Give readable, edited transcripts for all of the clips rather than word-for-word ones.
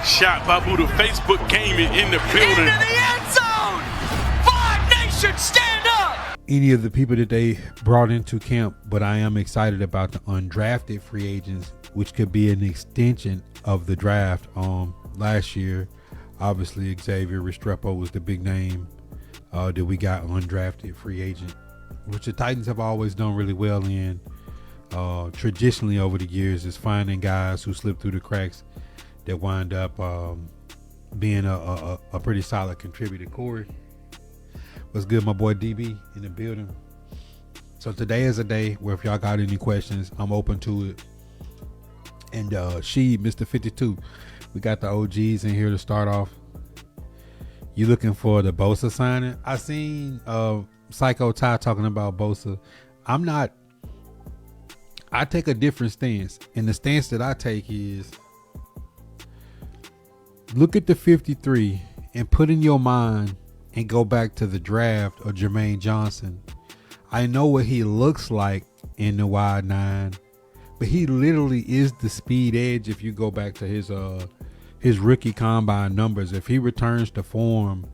shot by Buddha. Facebook Gaming in the building. Into the end zone! Five Nations, stand up! Any of the people that they brought into camp, but I am excited about the undrafted free agents, which could be an extension of the draft. Last year, obviously Xavier Restrepo was the big name that we got undrafted free agent, which the Titans have always done really well in. Traditionally over the years is finding guys who slip through the cracks that wind up being a pretty solid contributor. Corey, what's good, my boy DB in the building? So today is a day where if y'all got any questions, I'm open to it. And Mr. 52, we got the OGs in here to start off. You looking for the Bosa signing? I seen Psycho Ty talking about Bosa. I take a different stance, and the stance that I take is look at the 53 and put in your mind and go back to the draft of Jermaine Johnson. I know what he looks like in the wide nine, but he literally is the speed edge. If you go back to his rookie combine numbers, if he returns to form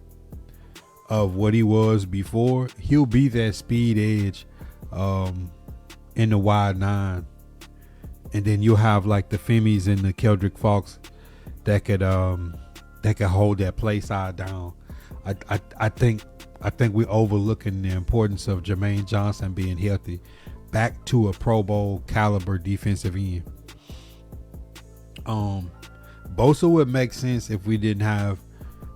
of what he was before, he'll be that speed edge in the wide nine. And then you'll have like the Femis and the Keldrick Falks that could hold that play side down. I think we're overlooking the importance of Jermaine Johnson being healthy, back to a Pro Bowl caliber defensive end. Bosa would make sense if we didn't have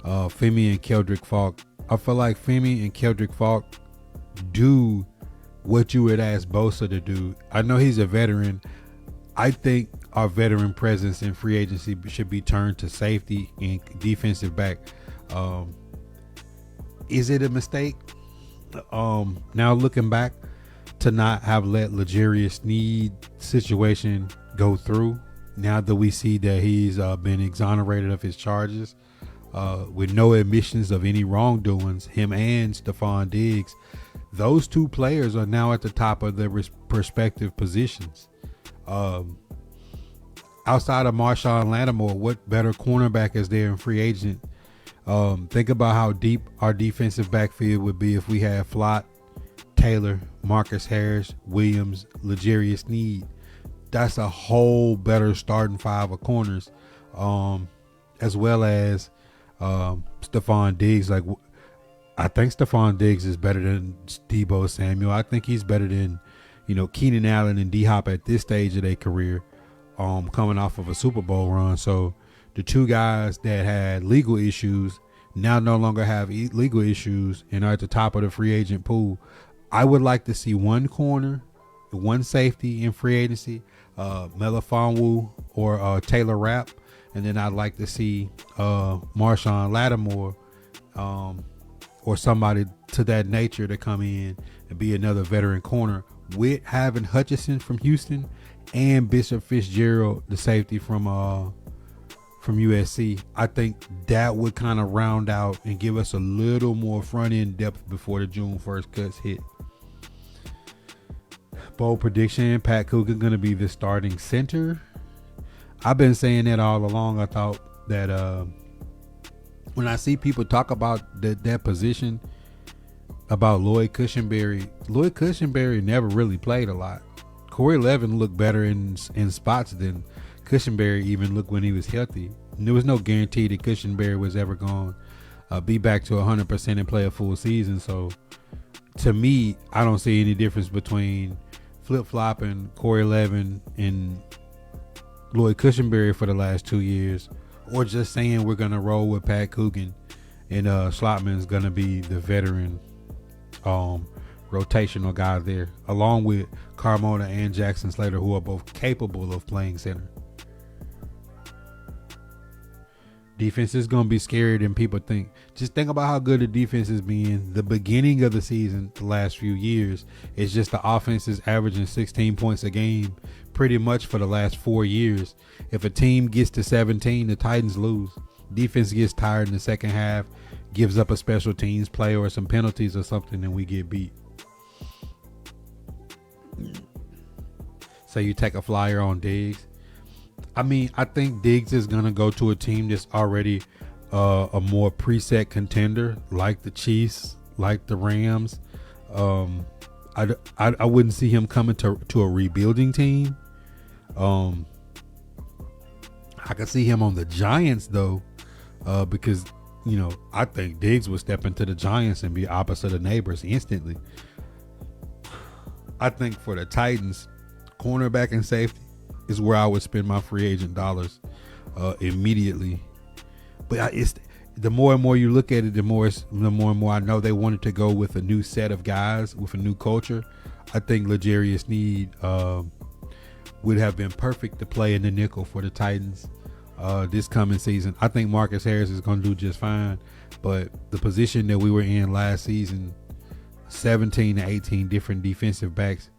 Femi and Keldrick Falk. I feel like Femi and Keldrick Falk do what you would ask Bosa to do. I know he's a veteran. I think our veteran presence in free agency should be turned to safety and defensive back. Is it a mistake? Now looking back to not have let L'Jarius Sneed situation go through, now that we see that he's been exonerated of his charges with no admissions of any wrongdoings, him and Stephon Diggs, those two players are now at the top of their respective positions. Outside of Marshawn Lattimore, what better cornerback is there in free agent? Think about how deep our defensive backfield would be if we had Flott, Taylor, Marcus Harris, Williams, L'Jarius Sneed. That's a whole better starting five of corners, as well as Stephon Diggs. Like, I think Stephon Diggs is better than Deebo Samuel. I think he's better than, Keenan Allen and D-Hop at this stage of their career, coming off of a Super Bowl run. So the two guys that had legal issues now no longer have legal issues and are at the top of the free agent pool. I would like to see one corner, one safety in free agency, Melifonwu or Taylor Rapp, and then I'd like to see Marshawn Lattimore or somebody to that nature to come in and be another veteran corner, with having Hutchinson from Houston and Bishop Fitzgerald, the safety from USC. I think that would kind of round out and give us a little more front end depth before the June 1st cuts hit. Bold prediction: Pat Coogan going to be the starting center. I've been saying that all along. I thought that when I see people talk about that position, about Lloyd Cushenberry never really played a lot. Corey Levin looked better in spots than Cushenberry even looked when he was healthy. And there was no guarantee that Cushenberry was ever going to be back to 100% and play a full season. So to me, I don't see any difference between flip-flopping Corey Levin and Lloyd Cushenberry for the last 2 years, or just saying we're going to roll with Pat Coogan and Schlottman's going to be the veteran rotational guy there, along with Carmona and Jackson Slater, who are both capable of playing center. Defense is going to be scarier than people think. Just think about how good the defense has been the beginning of the season, the last few years. It's just the offense is averaging 16 points a game pretty much for the last 4 years. If a team gets to 17, the Titans lose. Defense gets tired in the second half, gives up a special teams play or some penalties or something, and we get beat. So you take a flyer on Diggs. I mean, I think Diggs is gonna go to a team that's already a more preset contender, like the Chiefs, like the Rams. I wouldn't see him coming to a rebuilding team. I could see him on the Giants though, because I think Diggs would step into the Giants and be opposite of neighbors instantly. I think for the Titans, cornerback and safety is where I would spend my free agent dollars immediately. But it's the more and more you look at it, the more and more I know they wanted to go with a new set of guys with a new culture. I think L'Jarius Sneed would have been perfect to play in the nickel for the Titans this coming season. I think Marcus Harris is going to do just fine, but the position that we were in last season, 17 to 18 different defensive backs.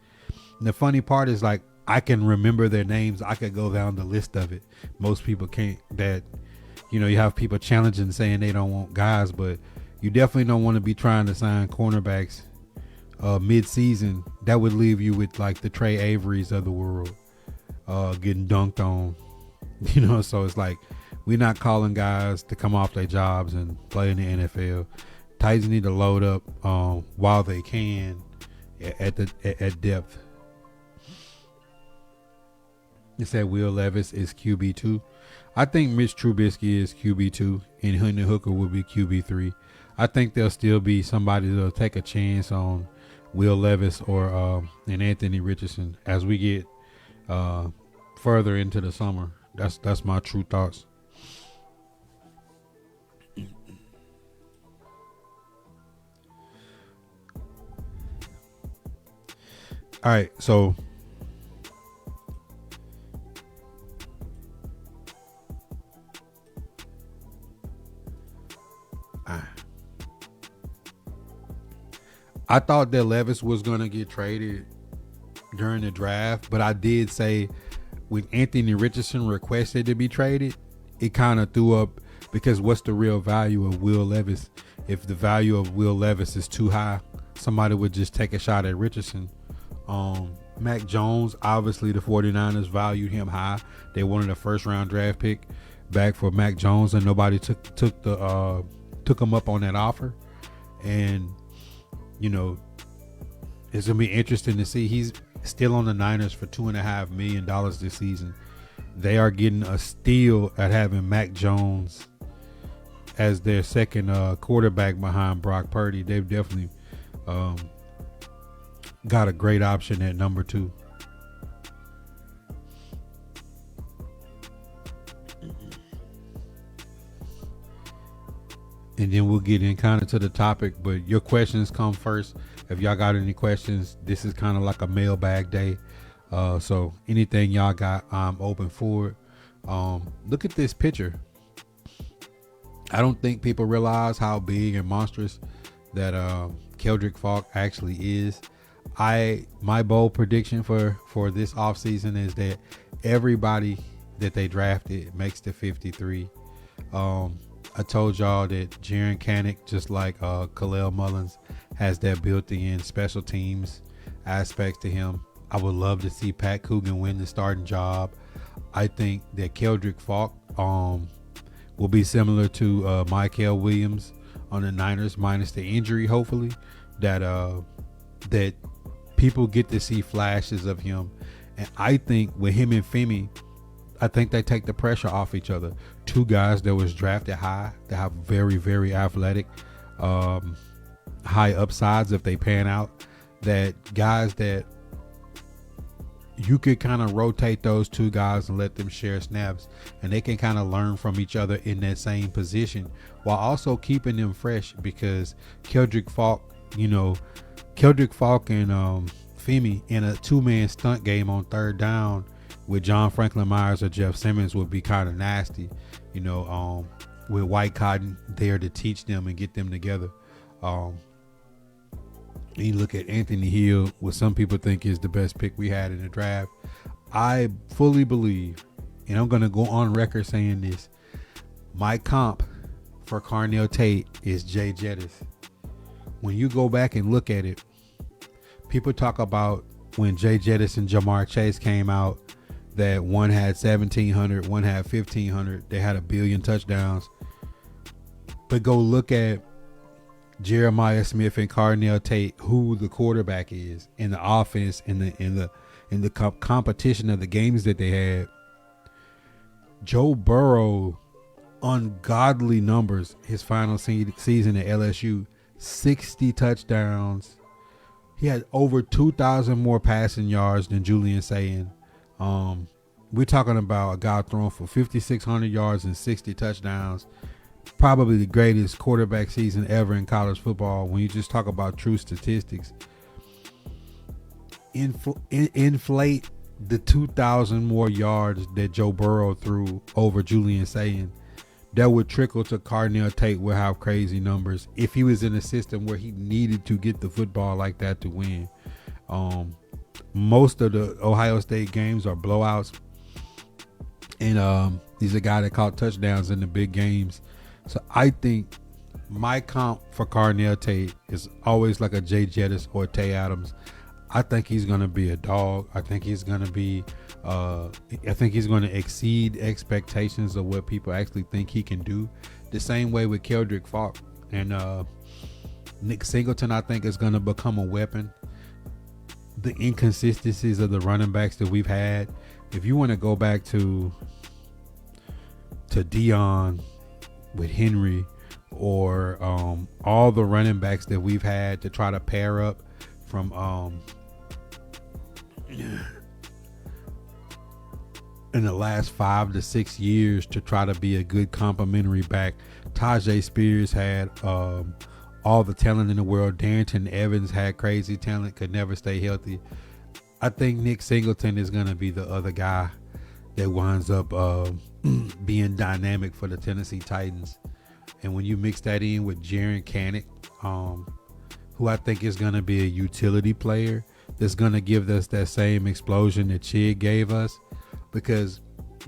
And the funny part is, like, I can remember their names. I could go down the list of it. Most people can't. That, you have people challenging, saying they don't want guys, but you definitely don't want to be trying to sign cornerbacks mid-season. That would leave you with like the Trey Averys of the world getting dunked on. So it's like, we're not calling guys to come off their jobs and play in the NFL. Titans need to load up while they can at depth. It said Will Levis is QB2. I think Mitch Trubisky is QB2 and Hendon Hooker will be QB3. I think there'll still be somebody that'll take a chance on Will Levis or and Anthony Richardson as we get further into the summer. That's my true thoughts. All right, so I thought that Levis was going to get traded during the draft, but I did say when Anthony Richardson requested to be traded, it kind of threw up, because what's the real value of Will Levis? If the value of Will Levis is too high, somebody would just take a shot at Richardson. Mac Jones, obviously the 49ers valued him high. They wanted a first-round draft pick back for Mac Jones, and nobody took him up on that offer. And it's gonna be interesting to see. He's still on the Niners for $2.5 million this season. They are getting a steal at having Mac Jones as their second quarterback behind Brock Purdy. They've definitely got a great option at number 2. And then we'll get in kind of to the topic, but your questions come first. If y'all got any questions, this is kind of like a mailbag day. So anything y'all got, I'm open for it. Look at this picture. I don't think people realize how big and monstrous that Keldrick Falk actually is. My bold prediction for this offseason is that everybody that they drafted makes the 53. I told y'all that Jaren Kanak, just like Khalil Mullins, has that built-in special teams aspects to him. I would love to see Pat Coogan win the starting job. I think that Keldrick Falk will be similar to Mykel Williams on the Niners, minus the injury, hopefully, that people get to see flashes of him. And I think with him and Femi, I think they take the pressure off each other. Two guys that was drafted high, that have very, very athletic, high upsides if they pan out. That guys that you could kind of rotate those two guys and let them share snaps, and they can kind of learn from each other in that same position while also keeping them fresh, because Keldrick Falk and Femi in a 2-man stunt game on third down with John Franklin Myers or Jeff Simmons would be kind of nasty, with White Cotton there to teach them and get them together. You look at Anthony Hill, what some people think is the best pick we had in the draft. I fully believe, and I'm going to go on record saying this, my comp for Carnell Tate is Jay Jettis. When you go back and look at it, people talk about when Jay Jettis and Jamar Chase came out, that one had 1,700, one had 1,500. They had 1 billion touchdowns. But go look at Jeremiah Smith and Carnell Tate, who the quarterback is in the offense, in the competition of the games that they had. Joe Burrow, ungodly numbers his final season at LSU, 60 touchdowns. He had over 2,000 more passing yards than Julian Sayin. We're talking about a guy throwing for 5,600 yards and 60 touchdowns. Probably the greatest quarterback season ever in college football when you just talk about true statistics. Inflate the 2,000 more yards that Joe Burrow threw over Julian Sayin. That would trickle to Carnell Tate will have crazy numbers if he was in a system where he needed to get the football like that to win. Most of the Ohio State games are blowouts, and he's a guy that caught touchdowns in the big games. So I think my comp for Carnell Tate is always like a Jay Jettis or Tay Adams. I think he's going to be a dog. I think he's going to be I think he's going to exceed expectations of what people actually think he can do. The same way with Keldrick Faulk. And Nick Singleton, I think, is going to become a weapon. The inconsistencies of the running backs that we've had. If you want to go back to Dion with Henry, or all the running backs that we've had to try to pair up from in the last 5 to 6 years to try to be a good complementary back. Tajay Spears had all the talent in the world. Darrington Evans had crazy talent, could never stay healthy. I think Nick Singleton is going to be the other guy that winds up being dynamic for the Tennessee Titans. And when you mix that in with Jaren Kanak, who I think is going to be a utility player that's going to give us that same explosion that Chig gave us. Because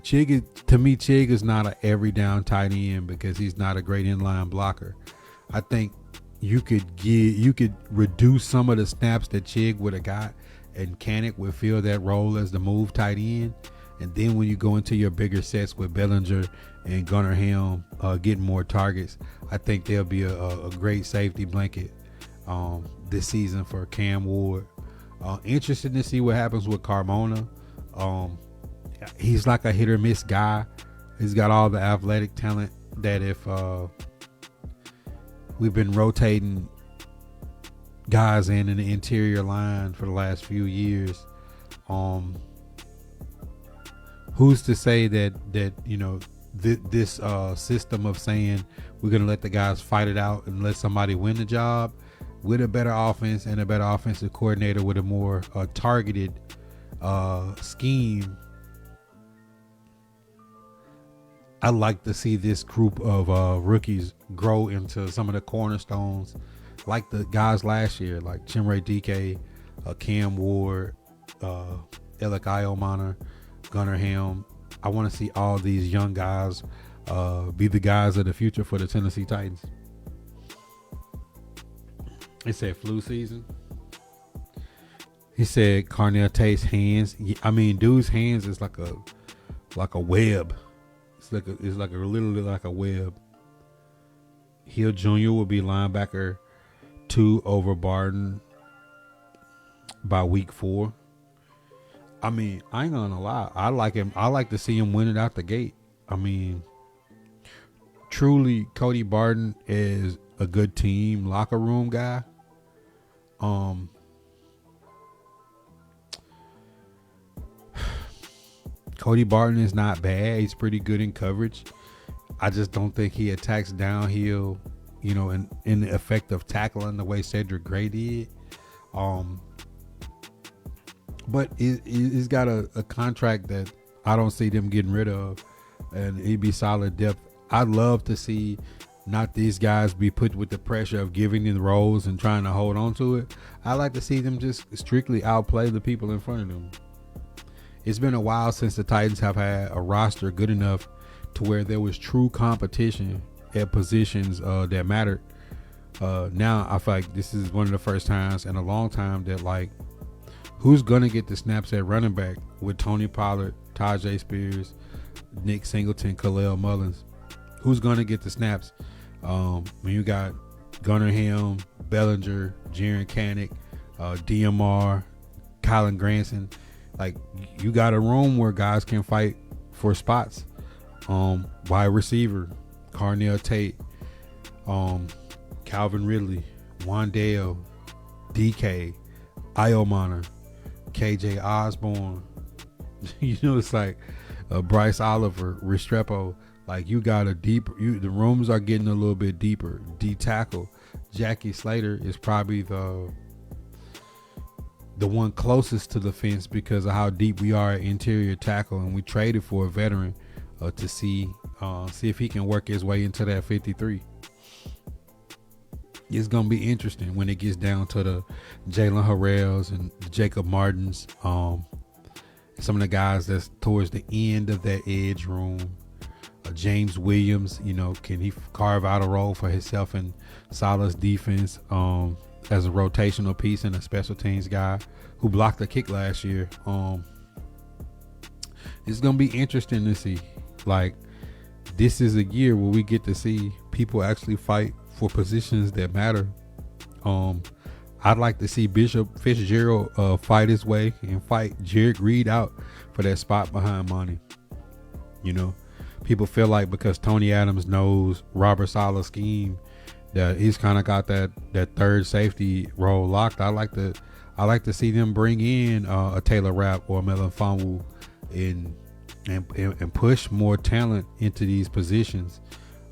to me, Chig is not an every down tight end because he's not a great inline blocker. I think you could reduce some of the snaps that Chig would have got, and Kanak would fill that role as the move tight end. And then when you go into your bigger sets with Bellinger and Gunnar Helm getting more targets, I think there'll be a great safety blanket this season for Cam Ward. Interested to see what happens with Carmona. He's like a hit or miss guy. He's got all the athletic talent that if we've been rotating guys in the interior line for the last few years. Who's to say that you know this system of saying we're gonna let the guys fight it out and let somebody win the job with a better offense and a better offensive coordinator with a more targeted scheme. I like to see this group of rookies grow into some of the cornerstones, like the guys last year, like Chimere Dike, Cam Ward, Alec Iomana, Gunnar Helm. I want to see all these young guys be the guys of the future for the Tennessee Titans. It said flu season. He said Carnell Tate's hands. I mean, dude's hands is like a web. It's like literally like a web. Hill Jr. will be linebacker 2 over Barton by week 4. I mean, I ain't gonna lie. I like him. I like to see him win it out the gate. I mean, truly, Cody Barton is a good team locker room guy. Cody Barton is not bad. He's pretty good in coverage. I just don't think he attacks downhill, you know, in the effect of tackling the way Cedric Gray did. But he's got a contract that I don't see them getting rid of, and he'd be solid depth. I'd love to see not these guys be put with the pressure of giving them the roles and trying to hold on to it. I like to see them just strictly outplay the people in front of them. It's been a while since the Titans have had a roster good enough to where there was true competition at positions that mattered. Now I feel like this is one of the first times in a long time that, like, who's going to get the snaps at running back with Tony Pollard, Tajay Spears, Nick Singleton, Khalil Mullins. Who's going to get the snaps? When you got Gunnar Helm, Bellinger, Jaron Kanek, DMR, Colin Granson. Like, you got a room where guys can fight for spots. Wide receiver, Carnell Tate, Calvin Ridley, Wandale, DK, Iomana, KJ Osborne. It's like Bryce Oliver, Restrepo. Like, you got a deeper. The rooms are getting a little bit deeper. D tackle, Jackie Slater is probably the one closest to the fence because of how deep we are at interior tackle, and we traded for a veteran to see if he can work his way into that 53. It's gonna be interesting when it gets down to the Jalen Harrells and the Jacob Martins, some of the guys that's towards the end of that edge room. James Williams, can he carve out a role for himself in Salah's defense as a rotational piece and a special teams guy who blocked the kick last year? It's gonna be interesting to see. Like, this is a year where we get to see people actually fight for positions that matter. I'd like to see Bishop Fitzgerald fight his way and fight Jared Reed out for that spot behind Monty. People feel like because Tony Adams knows Robert Saleh's scheme that he's kind of got that third safety role locked. I like to see them bring in a Taylor Rapp or a Melvin Fonwu and push more talent into these positions,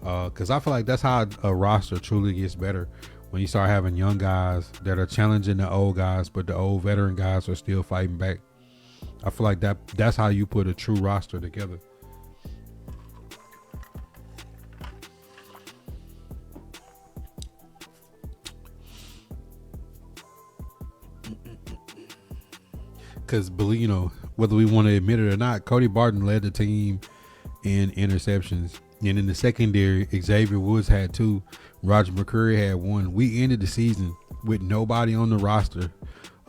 because I feel like that's how a roster truly gets better, when you start having young guys that are challenging the old guys, but the old veteran guys are still fighting back. I feel like that's how you put a true roster together. Because, whether we want to admit it or not, Cody Barton led the team in interceptions. And in the secondary, Xavier Woods had 2. Roger McCreary had 1. We ended the season with nobody on the roster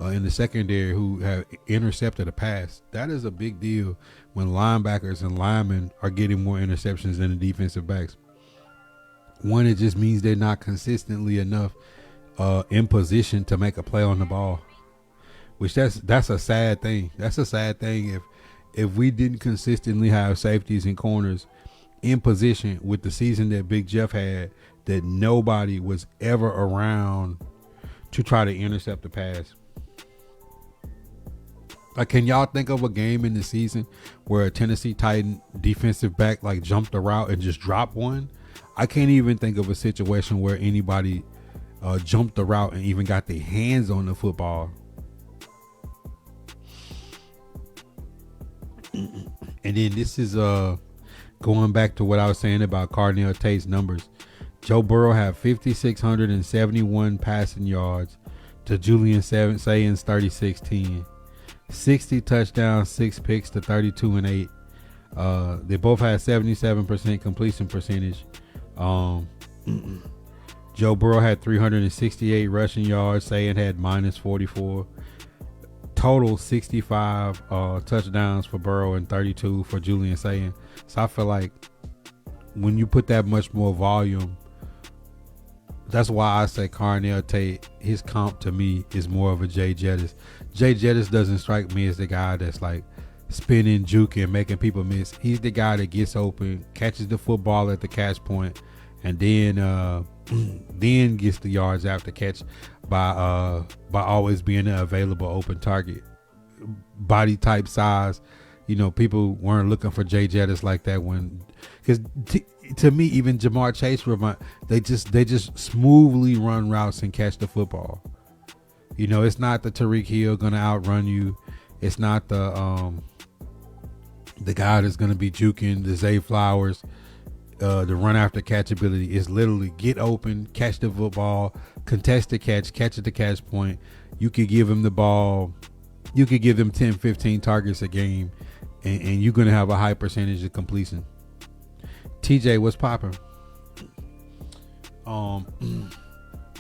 in the secondary who have intercepted a pass. That is a big deal when linebackers and linemen are getting more interceptions than the defensive backs. One, it just means they're not consistently enough in position to make a play on the ball. Which that's a sad thing. That's a sad thing if we didn't consistently have safeties and corners in position with the season that Big Jeff had, that nobody was ever around to try to intercept the pass. Like, can y'all think of a game in the season where a Tennessee Titan defensive back like jumped a route and just dropped one? I can't even think of a situation where anybody jumped the route and even got their hands on the football. And then this is going back to what I was saying about Carnell Tate's numbers. Joe Burrow had 5,671 passing yards to Julian Saiyans 36-10. 60 touchdowns, 6 picks to 32 and 8. They both had 77% completion percentage. Joe Burrow had 368 rushing yards. Sayan had minus 44. Total 65 touchdowns for Burrow and 32 for Julian Sayin. So I feel like when you put that much more volume, that's why I say Carnell Tate, his comp to me is more of a Jay Jettis. Jay Jettis doesn't strike me as the guy that's like spinning, juking, making people miss. He's the guy that gets open, catches the football at the catch point, and then gets the yards after catch by always being an available open target. Body type, size, people weren't looking for Jay Jettis like that because to me, even Jamar Chase, they just smoothly run routes and catch the football. It's not the Tariq Hill gonna outrun you. It's not the guy that's gonna be juking, the Zay Flowers. The run after catch ability is literally get open, catch the football, contest the catch at the catch point. You could give him the ball. You could give them 10, 15 targets a game, and you're going to have a high percentage of completion. TJ, what's popping?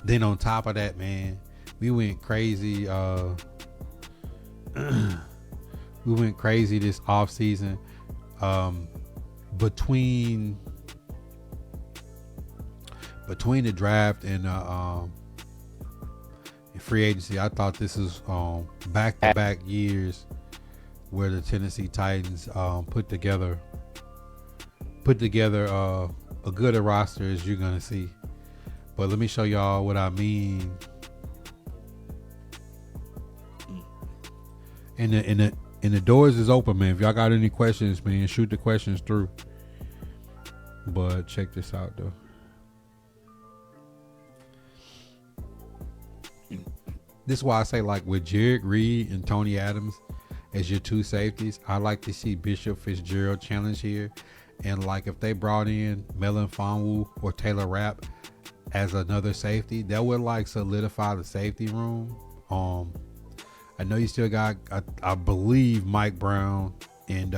Then on top of that, man, we went crazy We went crazy this off season. Between the draft and free agency, I thought this is back-to-back years where the Tennessee Titans put together a good roster as you're gonna see. But let me show y'all what I mean. And the doors is open, man. If y'all got any questions, man, shoot the questions through. But check this out though. This is why I say, like, with Jared Reed and Tony Adams as your two safeties, I like to see Bishop Fitzgerald challenge here. And like if they brought in Melon Fonwu or Taylor Rapp as another safety, that would like solidify the safety room. I know you still got, I believe Mike Brown and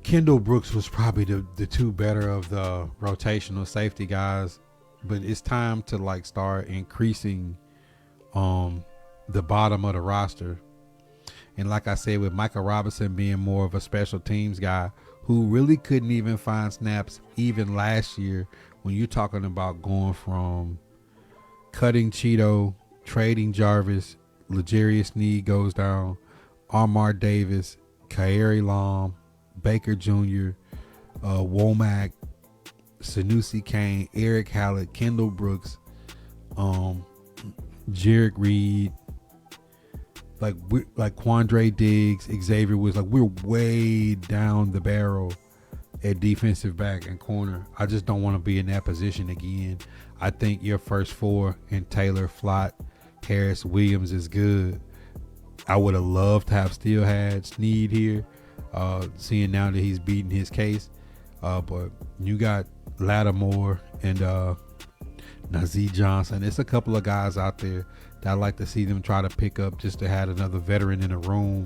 Kendall Brooks was probably the two better of the rotational safety guys. But it's time to like start increasing the bottom of the roster. And like I said, with Micah Robinson being more of a special teams guy who really couldn't even find snaps even last year, when you're talking about going from cutting Cheeto, trading Jarvis, L'Jarius Sneed goes down, Armar Davis, Kairi Long, Baker Jr., Womack, Sanusi Kane, Eric Hallett, Kendall Brooks, Jared Reed, like Quandre Diggs, Xavier Woods. Like, we're way down the barrel at defensive back and corner. I just don't want to be in that position again. I think your first four in Taylor, Flott, Harris, Williams is good. I would have loved to have still had Sneed here, seeing now that he's beating his case. But you got Lattimore and Nazeeh Johnson. It's a couple of guys out there that I'd like to see them try to pick up, just to have another veteran in the room,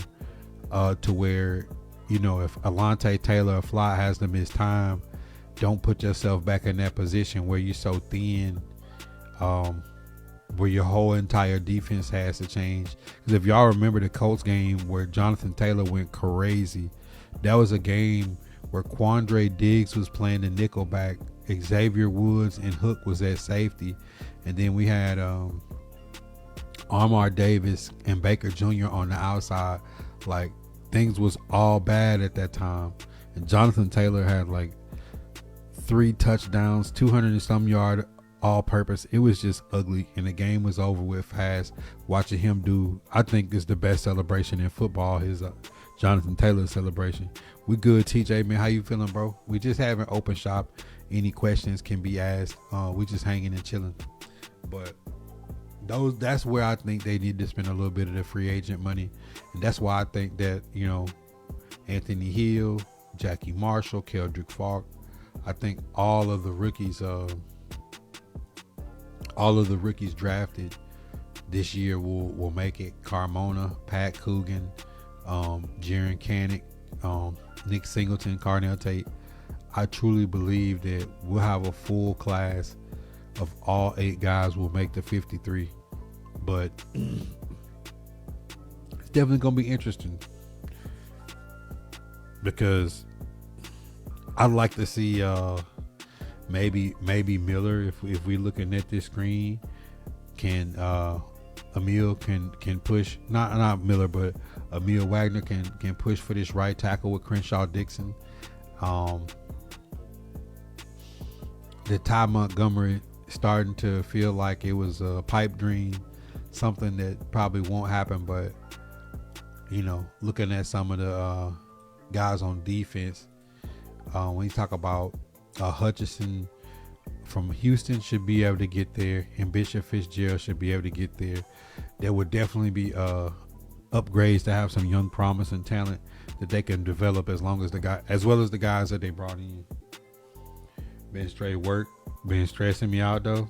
to where, you know, if Alontae Taylor or Fly has to miss time, don't put yourself back in that position where you're so thin, where your whole entire defense has to change. Because if y'all remember the Colts game where Jonathan Taylor went crazy, that was a game where Quandre Diggs was playing the nickelback, Xavier Woods and Hook was at safety, and then we had Armar Davis and Baker Jr. on the outside. Like, things was all bad at that time, and Jonathan Taylor had like 3 touchdowns, 200 and some yard all purpose. It was just ugly, and the game was over with fast. Watching him do, I think, is the best celebration in football, his Jonathan Taylor celebration. We good, TJ, man. How you feeling, bro? We just have an open shop. Any questions can be asked. We just hanging and chilling. But that's where I think they need to spend a little bit of the free agent money. And that's why I think that, you know, Anthony Hill, Jackie Marshall, Keldrick Falk, I think all of the rookies drafted this year will make it. Carmona, Pat Coogan, Jaron Canick, Nick Singleton, Carnell Tate. I truly believe that we'll have a full class of all 8 guys will make the 53. But it's definitely going to be interesting, because I'd like to see maybe Miller, if we looking at this screen, can Emil can push, not Miller, but Emil Wagner can push for this right tackle with Crenshaw Dixon. The Ty Montgomery starting to feel like it was a pipe dream, something that probably won't happen. But, you know, looking at some of the guys on defense, when you talk about Hutchinson from Houston should be able to get there, and Bishop Fitzgerald should be able to get there. There would definitely be upgrades to have some young promise and talent that they can develop, as well as the guys that they brought in. Been straight work, been stressing me out though.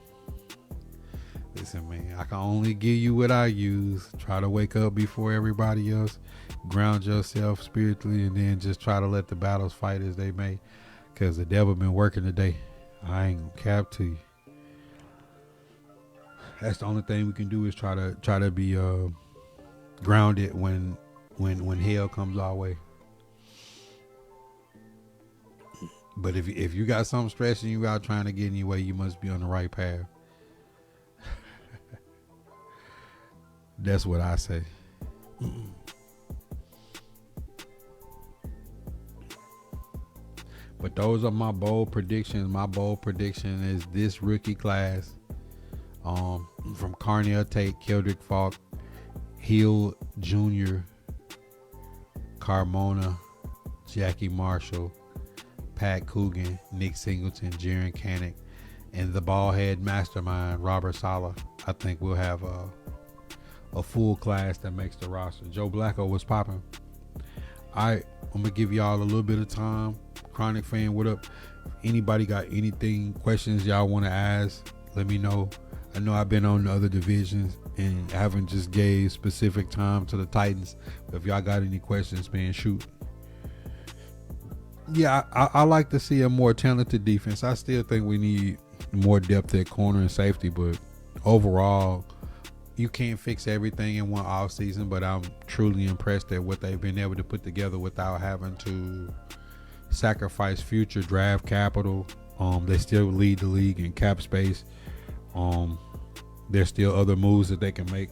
Listen, man, I can only give you what I use. Try to wake up before everybody else, ground yourself spiritually, and then just try to let the battles fight as they may, because the devil been working today. I ain't gonna cap to you. That's the only thing we can do, is try to be grounded when when hell comes our way. But if you got something stressing you out trying to get in your way, you must be on the right path. That's what I say. But those are my bold predictions. My bold prediction is this rookie class, from Carnell Tate, Keldrick Falk, Hill Jr., Carmona, Jackie Marshall, Pat Coogan, Nick Singleton, Jaren Kanak, and the ballhead mastermind, Robert Saleh. I think we'll have a full class that makes the roster. Joe Blacko was popping. I'm going to give y'all a little bit of time. Chronic fan, what up? Anybody got anything, questions y'all want to ask? Let me know. I know I've been on the other divisions and haven't just gave specific time to the Titans. But if y'all got any questions, man, shoot. Yeah, I like to see a more talented defense. I still think we need more depth at corner and safety, but overall, you can't fix everything in one offseason, but I'm truly impressed at what they've been able to put together without having to sacrifice future draft capital. They still lead the league in cap space. There's still other moves that they can make.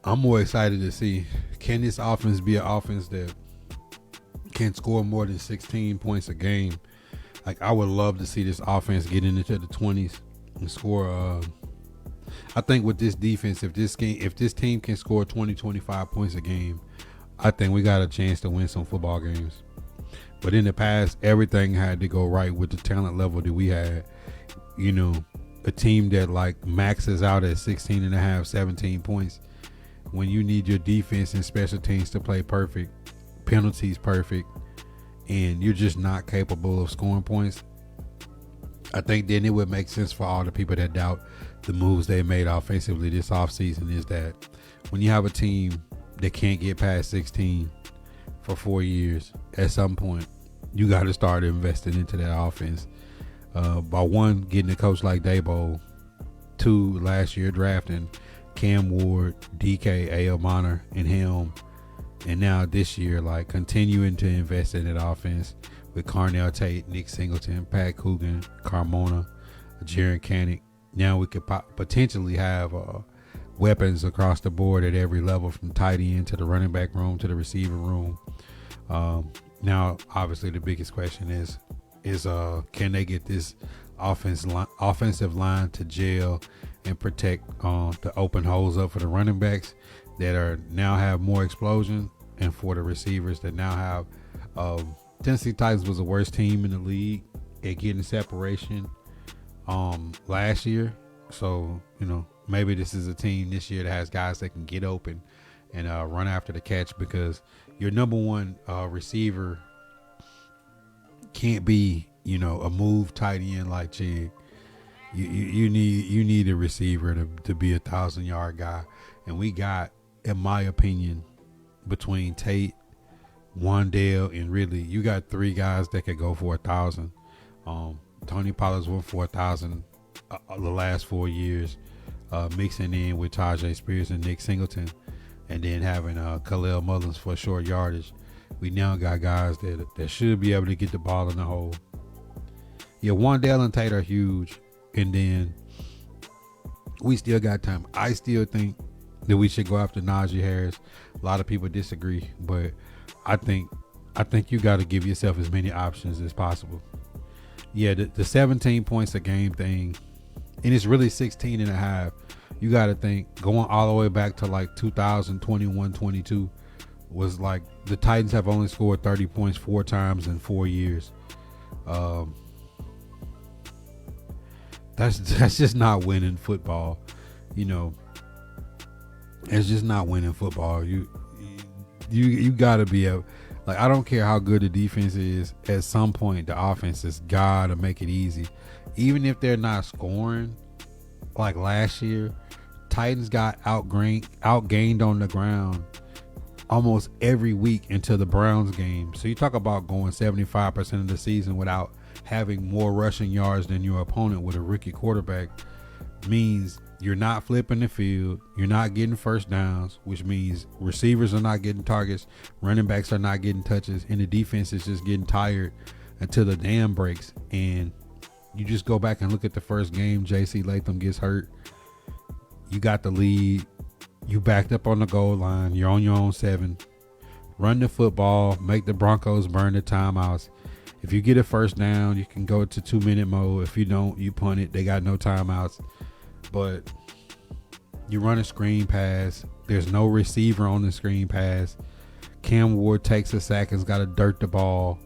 I'm more excited to see, can this offense be an offense that can score more than 16 points a game? Like, I would love to see this offense get into the 20s and score. I think with this defense, if this team can score 20, 25 points a game, I think we got a chance to win some football games. But in the past, everything had to go right with the talent level that we had. You know, a team that like maxes out at 16 and a half, 17 points. When you need your defense and special teams to play perfect, penalties perfect, and you're just not capable of scoring points, I think then it would make sense for all the people that doubt the moves they made offensively this offseason, is that when you have a team that can't get past 16 for 4 years, at some point, you got to start investing into that offense. By one, getting a coach like Daboll. Two, last year drafting Cam Ward, DK, A.L. Bonner, and Helm. And now this year, like, continuing to invest in that offense with Carnell Tate, Nick Singleton, Pat Coogan, Carmona, Jaren Kanak. Now we could potentially have weapons across the board at every level, from tight end to the running back room to the receiver room. Now, obviously, the biggest question is can they get this offensive line to gel and protect the open holes up for the running backs that are now have more explosion, and for the receivers that now have Tennessee Titans was the worst team in the league at getting separation last year. So, you know, maybe this is a team this year that has guys that can get open and run after the catch, because your number one receiver can't be, you know, a move tight end like Chig. You need a receiver to be 1,000-yard guy, and we got, in my opinion, between Tate, Wandale, and Ridley, you got three guys that could go for 1,000. Tony Pollard's went for 1,000 the last 4 years, mixing in with Tajay Spears and Nick Singleton, and then having Khalil Mullins for short yardage. We now got guys that should be able to get the ball in the hole. Yeah, Wandale and Tate are huge. And then we still got time. I still think that we should go after Najee Harris. A lot of people disagree, but I think you got to give yourself as many options as possible. Yeah, the 17 points a game thing, and it's really 16 and a half. You got to think, going all the way back to like 2021, 22, was like the Titans have only scored 30 points 4 times in 4 years. That's just not winning football. You know, it's just not winning football. You gotta be like, I don't care how good the defense is. At some point, the offense has gotta make it easy. Even if they're not scoring like last year, Titans got outgained on the ground almost every week until the Browns game. So you talk about going 75% of the season without having more rushing yards than your opponent with a rookie quarterback means you're not flipping the field, you're not getting first downs, which means receivers are not getting targets, running backs are not getting touches, and the defense is just getting tired until the dam breaks. And you just go back and look at the first game, J.C. Latham gets hurt, you got the lead, you backed up on the goal line, you're on your own 7, run the football, make the Broncos burn the timeouts. If you get a first down, you can go to 2-minute mode. If you don't, you punt it. They got no timeouts. But you run a screen pass. There's no receiver on the screen pass. Cam Ward takes a sack and's got to dirt the ball.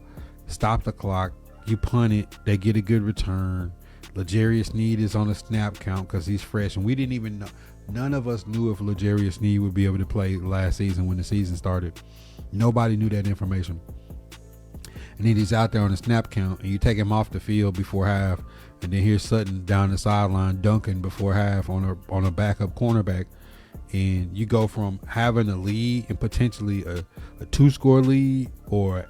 Stop the clock. You punt it. They get a good return. L'Jarius Sneed is on a snap count because he's fresh. And we didn't even know. None of us knew if L'Jarius Sneed would be able to play last season when the season started. Nobody knew that information. And then he's out there on a snap count, and you take him off the field before half, and then here's Sutton down the sideline dunking before half on a backup cornerback, and you go from having a lead and potentially a 2-score lead, or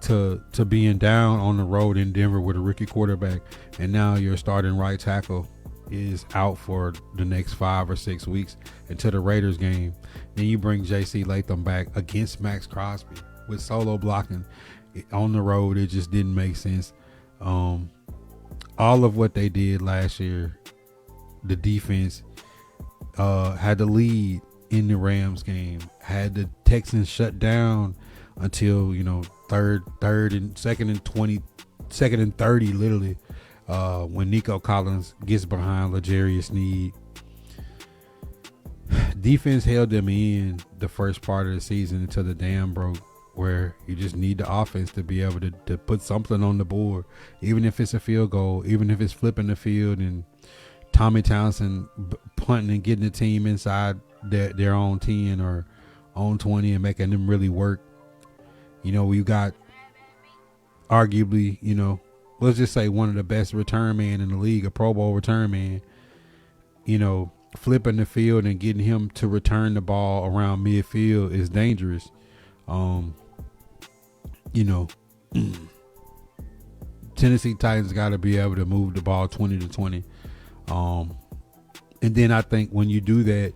to being down on the road in Denver with a rookie quarterback, and now your starting right tackle is out for the next 5 or 6 weeks until the Raiders game. Then you bring J.C. Latham back against Max Crosby with solo blocking on the road. It just didn't make sense. All of what they did last year, the defense had the lead in the Rams game, had the Texans shut down until second and 30 literally, when Nico Collins gets behind L'Jarius Sneed. Defense held them in the first part of the season until the dam broke, where you just need the offense to be able to put something on the board, even if it's a field goal, even if it's flipping the field and Tommy Townsend punting and getting the team inside their own 10 or own 20 and making them really work. You got arguably, let's just say one of the best return man in the league, a Pro Bowl return man, flipping the field and getting him to return the ball around midfield is dangerous. Tennessee Titans got to be able to move the ball 20-20. And then I think when you do that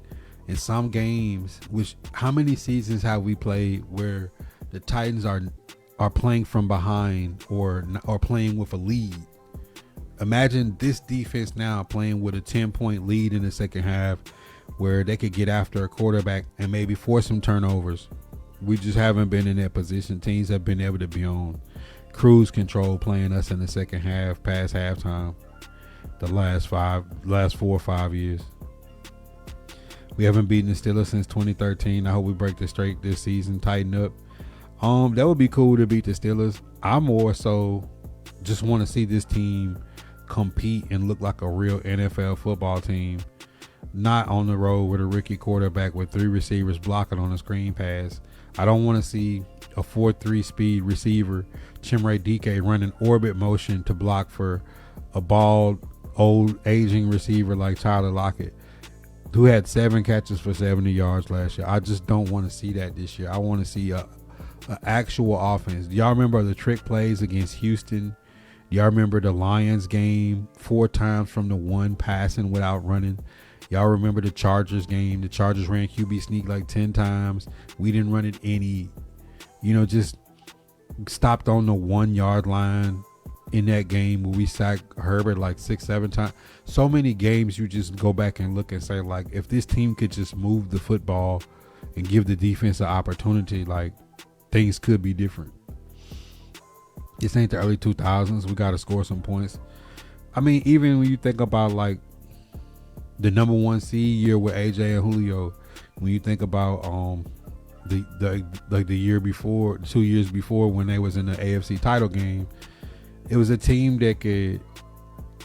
in some games, which how many seasons have we played where the Titans are playing from behind or playing with a lead? Imagine this defense now playing with a 10-point lead in the second half where they could get after a quarterback and maybe force some turnovers. We just haven't been in that position. Teams have been able to be on cruise control playing us in the second half past halftime the last 4 or 5 years. We haven't beaten the Steelers since 2013. I hope we break the streak this season, tighten up. That would be cool to beat the Steelers. I more so just want to see this team compete and look like a real NFL football team, not on the road with a rookie quarterback with 3 receivers blocking on a screen pass. I don't want to see a 4.3 speed receiver, Chimere Dike, running orbit motion to block for a bald, old, aging receiver like Tyler Lockett, who had 7 catches for 70 yards last year. I just don't want to see that this year. I want to see a actual offense. Do y'all remember the trick plays against Houston? Do y'all remember the Lions game, 4 times from the 1 passing without running? Y'all remember the Chargers game? The Chargers ran QB sneak like 10 times. We didn't run it any. Just stopped on the 1 yard line in that game where we sacked Herbert like 6-7 times. So many games you just go back and look and say, like, if this team could just move the football and give the defense an opportunity, like, things could be different. This ain't the early 2000s. We got to score some points. I mean, even when you think about like the number 1 seed year with AJ and Julio, when you think about the year before, 2 years before, when they was in the AFC title game, it was a team that could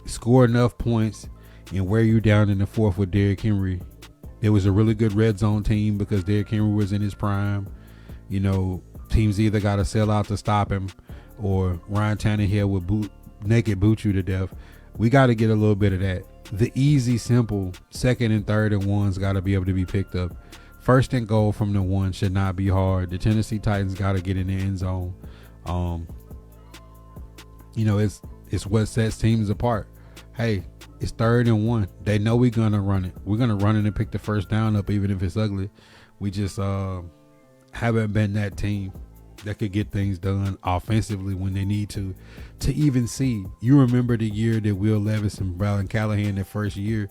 score enough points and wear you down in the fourth with Derrick Henry. It was a really good red zone team because Derrick Henry was in his prime. Teams either got to sell out to stop him, or Ryan Tannehill would naked boot you to death. We got to get a little bit of that. the easy, simple second and third and ones got to be able to be picked up. First and goal from the one should not be hard. The Tennessee Titans got to get in the end zone. It's what sets teams apart. Hey, it's third and one. They know we're gonna run it. We're gonna run it and pick the first down up, even if it's ugly. We just haven't been that team that could get things done offensively when they need to even see. You remember the year that Will Levis and Brian Callahan, their first year,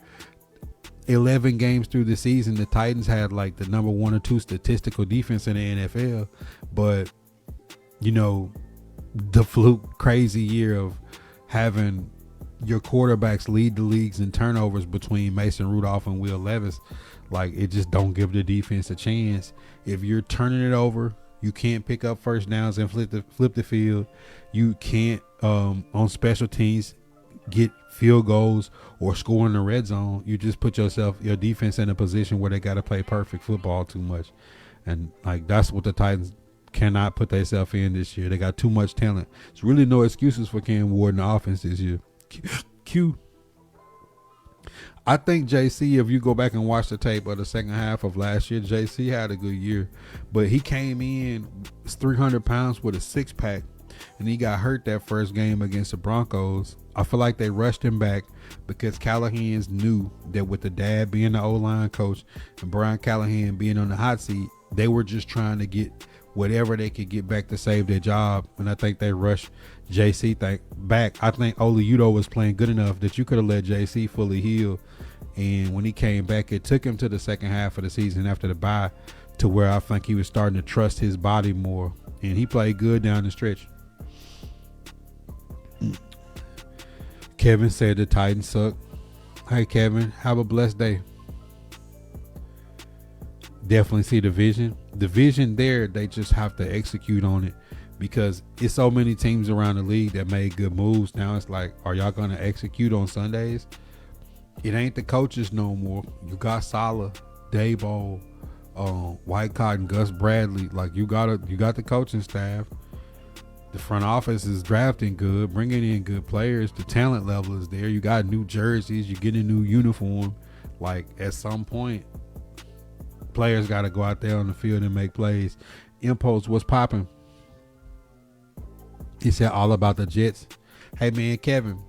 11 games through the season, the Titans had like the number 1 or 2 statistical defense in the NFL. But, the fluke crazy year of having your quarterbacks lead the leagues in turnovers between Mason Rudolph and Will Levis, like, it just don't give the defense a chance. If you're turning it over, you can't pick up first downs and flip the field. You can't on special teams get field goals or score in the red zone. You just put your defense in a position where they got to play perfect football too much. And like, that's what the Titans cannot put themselves in this year. They got too much talent. There's really no excuses for Cam Ward in the offense this year. I think JC, if you go back and watch the tape of the second half of last year, JC had a good year, but he came in 300 pounds with a 6-pack, and he got hurt that first game against the Broncos. I feel like they rushed him back because Callahan's knew that with the dad being the O-line coach and Brian Callahan being on the hot seat, they were just trying to get whatever they could get back to save their job. And I think they rushed JC back. I think Oli Udoh was playing good enough that you could have let JC fully heal. And when he came back, it took him to the second half of the season after the bye to where I think he was starting to trust his body more. And he played good down the stretch. Kevin said the Titans suck. Hey, Kevin, have a blessed day. Definitely see the vision. The vision there, they just have to execute on it because it's so many teams around the league that made good moves. Now it's like, are y'all going to execute on Sundays? It ain't the coaches no more. You got Saleh, Daboll, White Cotton, Gus Bradley. Like, you got the coaching staff. The front office is drafting good, bringing in good players. The talent level is there. You got new jerseys. You get a new uniform. Like, at some point, players got to go out there on the field and make plays. Impulse, what's popping? He said all about the Jets. Hey, man, Kevin,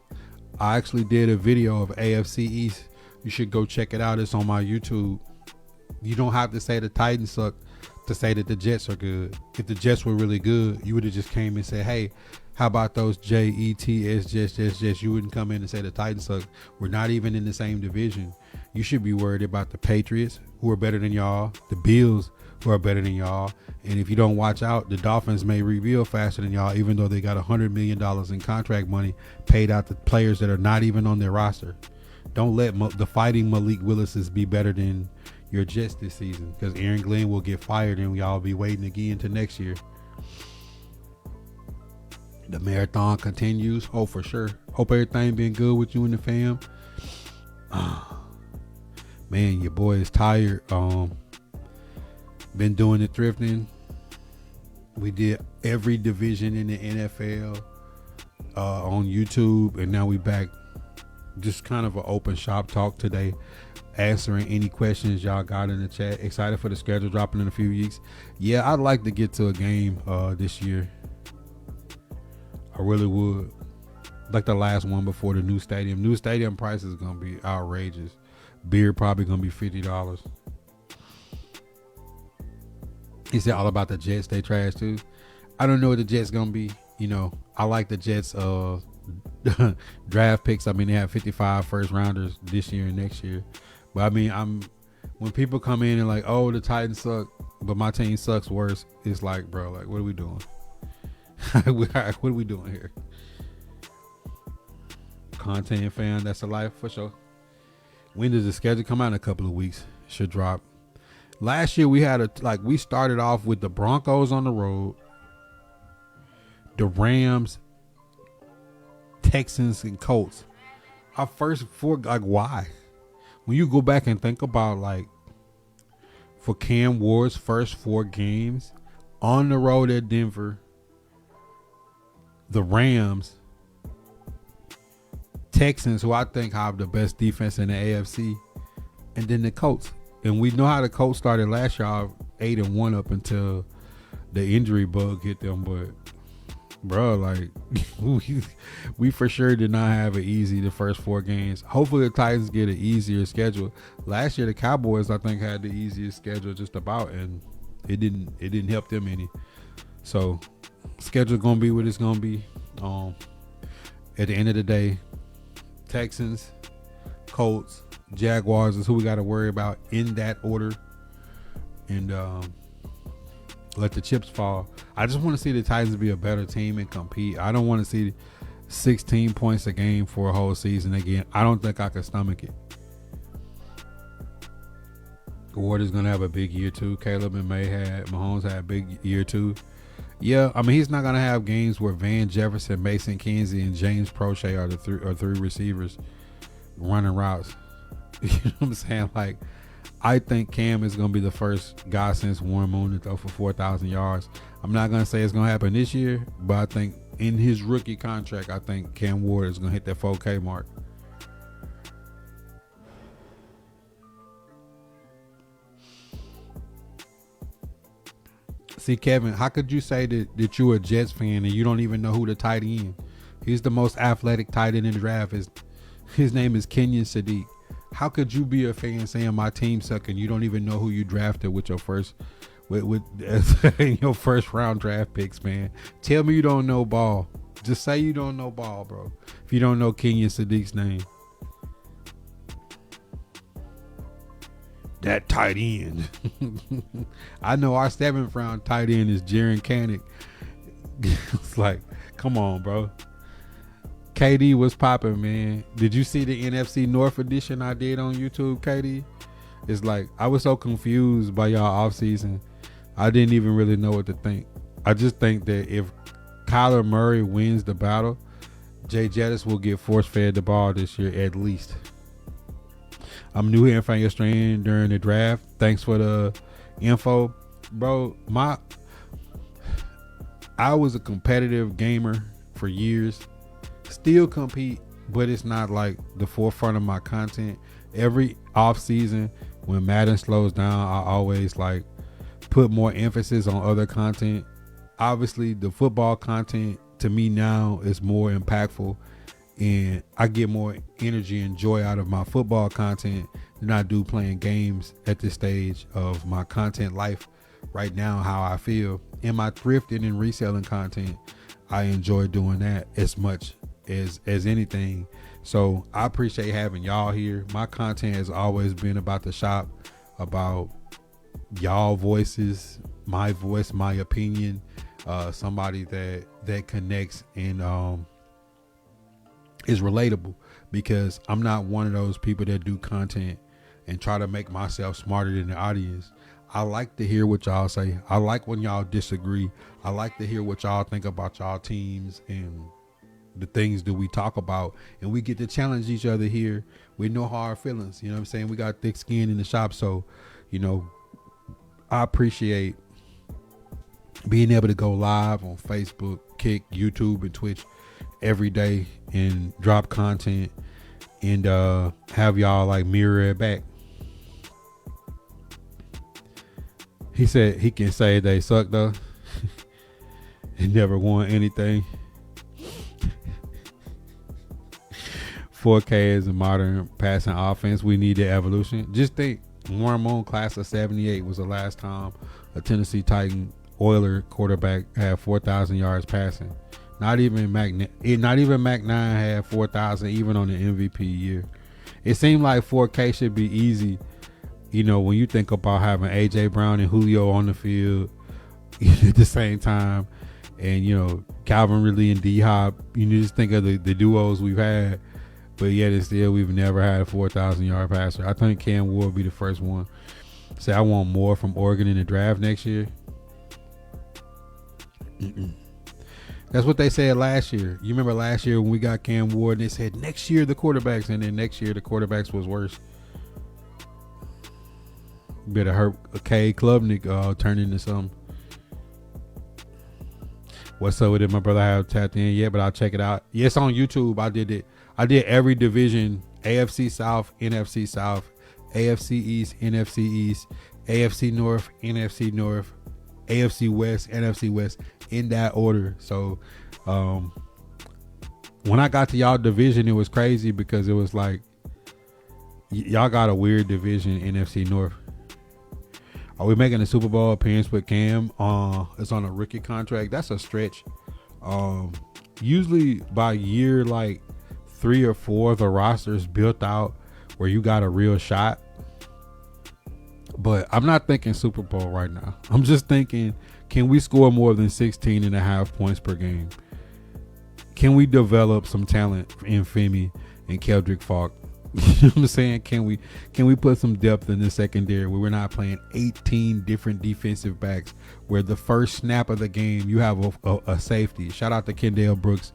I actually did a video of AFC East. You should go check it out. It's on my YouTube. You don't have to say the Titans suck to say that the Jets are good. If the Jets were really good, you would have just came and said, hey, how about those Jets, Jets? You wouldn't come in and say the Titans suck. We're not even in the same division. You should be worried about the Patriots, who are better than y'all, the Bills, who are better than y'all. And if you don't watch out, the Dolphins may rebuild faster than y'all, even though they got $100 million in contract money paid out to players that are not even on their roster. Don't let the fighting Malik Willis's be better than your Jets this season, because Aaron Glenn will get fired and y'all be waiting again to next year. The marathon continues. Oh, for sure. Hope everything been good with you and the fam. Man, your boy is tired. Been doing the thrifting. We did every division in the NFL on YouTube, and now we back. Just kind of an open shop talk today, answering any questions y'all got in the chat. Excited for the schedule dropping in a few weeks. Yeah, I'd like to get to a game this year. I really would. Like the last one before the new stadium. New stadium price is gonna be outrageous. Beer probably gonna be $50. He said all about the Jets. They trash too. I don't know what the Jets gonna be. I like the Jets draft picks. I mean, they have 55 first rounders this year and next year. But I mean, when people come in and like, oh, the Titans suck, but my team sucks worse. It's like, bro, like, what are we doing? What are we doing here? Content fan, that's a life for sure. When does the schedule come out? In a couple of weeks. Should drop. Last year we we started off with the Broncos on the road, the Rams, Texans, and Colts. Our first four, like, why? When you go back and think about, like, for Cam Ward's first 4 games on the road at Denver, the Rams, Texans, who I think have the best defense in the AFC, and then the Colts. And we know how the Colts started last year, 8-1 up until the injury bug hit them. But bro, like we for sure did not have it easy the first 4 games. Hopefully the Titans get an easier schedule. Last year the Cowboys, I think, had the easiest schedule just about, and it didn't help them any. So schedule gonna be what it's gonna be. At the end of the day, Texans, Colts, Jaguars is who we got to worry about in that order, and let the chips fall. I just want to see the Titans be a better team and compete. I don't want to see 16 points a game for a whole season again. I don't think I can stomach it. Ward is going to have a big year too. Caleb and Mahomes had a big year too. Yeah, I mean, he's not going to have games where Van Jefferson, Mason Kinsey, and James Prochet are the three receivers running routes. You know what I'm saying? Like, I think Cam is going to be the first guy since Warren Moon to throw for 4,000 yards. I'm not going to say it's going to happen this year, but I think in his rookie contract, I think Cam Ward is going to hit that 4K mark. See, Kevin, how could you say that you're a Jets fan and you don't even know who the tight end? He's the most athletic tight end in the draft. His name is Kenyon Sadiq. How could you be a fan saying my team suck and you don't even know who you drafted with your first your first round draft picks, man? Tell me you don't know ball. Just say you don't know ball, bro. If you don't know Kenyon Sadiq's name. That tight end. I know our 7th round tight end is Jaren Kanak. It's like, come on, bro. KD was popping, man. Did you see the NFC North edition I did on YouTube, KD? It's like, I was so confused by y'all offseason. I didn't even really know what to think. I just think that if Kyler Murray wins the battle, Jay Jettis will get force-fed the ball this year at least. I'm new here in Fan Strand during the draft. Thanks for the info. Bro, I was a competitive gamer for years. Still compete, but it's not like the forefront of my content. Every off season, when Madden slows down, I always like put more emphasis on other content. Obviously, the football content to me now is more impactful, and I get more energy and joy out of my football content than I do playing games at this stage of my content life right now, how I feel. In my thrifting and reselling content, I enjoy doing that as much as anything. So I appreciate having y'all here. My content has always been about the shop, about y'all voices, my voice, my opinion, somebody that connects and is relatable, because I'm not one of those people that do content and try to make myself smarter than the audience. I like to hear what y'all say. I like when y'all disagree. I like to hear what y'all think about y'all teams and the things that we talk about, and we get to challenge each other here with no hard feelings. You know what I'm saying? We got thick skin in the shop. So, you know, I appreciate being able to go live on Facebook, Kick, YouTube, and Twitch every day and drop content and have y'all like mirror it back. He said he can say they suck though. He never won anything. 4K is a modern passing offense. We need the evolution. Just think, Warren Moon class of 78 was the last time a Tennessee Titan Oiler quarterback had 4,000 yards passing. Not even Mac 9 had 4,000 even on the MVP year. It seemed like 4K should be easy. You know, when you think about having AJ Brown and Julio on the field at the same time, and you know Calvin Ridley and D Hop, you just think of the duos we've had, but yet and still we've never had a 4,000 yard passer. I think Cam Ward will be the first one. Say I want more from Oregon in the draft next year. That's what they said last year. You remember last year when we got Cam Ward, and they said next year the quarterbacks, and then next year the quarterbacks was worse. Better hurt K. Klubnik turn into something. What's up with it? My brother I haven't tapped in yet, but I'll check it out. Yes, on YouTube. I did it. I did every division: AFC South, NFC South, AFC East, NFC East, AFC North, NFC North, AFC West, NFC West, in that order. So when I got to y'all division, it was crazy because it was like y'all got a weird division, NFC North. Are we making a Super Bowl appearance with Cam? It's on a rookie contract. That's a stretch. Usually by year like 3 or 4, the roster's built out where you got a real shot. But I'm not thinking Super Bowl right now. I'm just thinking, can we score more than 16.5 points per game? Can we develop some talent in Femi and Keldrick Falk? You know what I'm saying? Can we put some depth in the secondary where we're not playing 18 different defensive backs, where the first snap of the game you have a safety? Shout out to Kendall Brooks,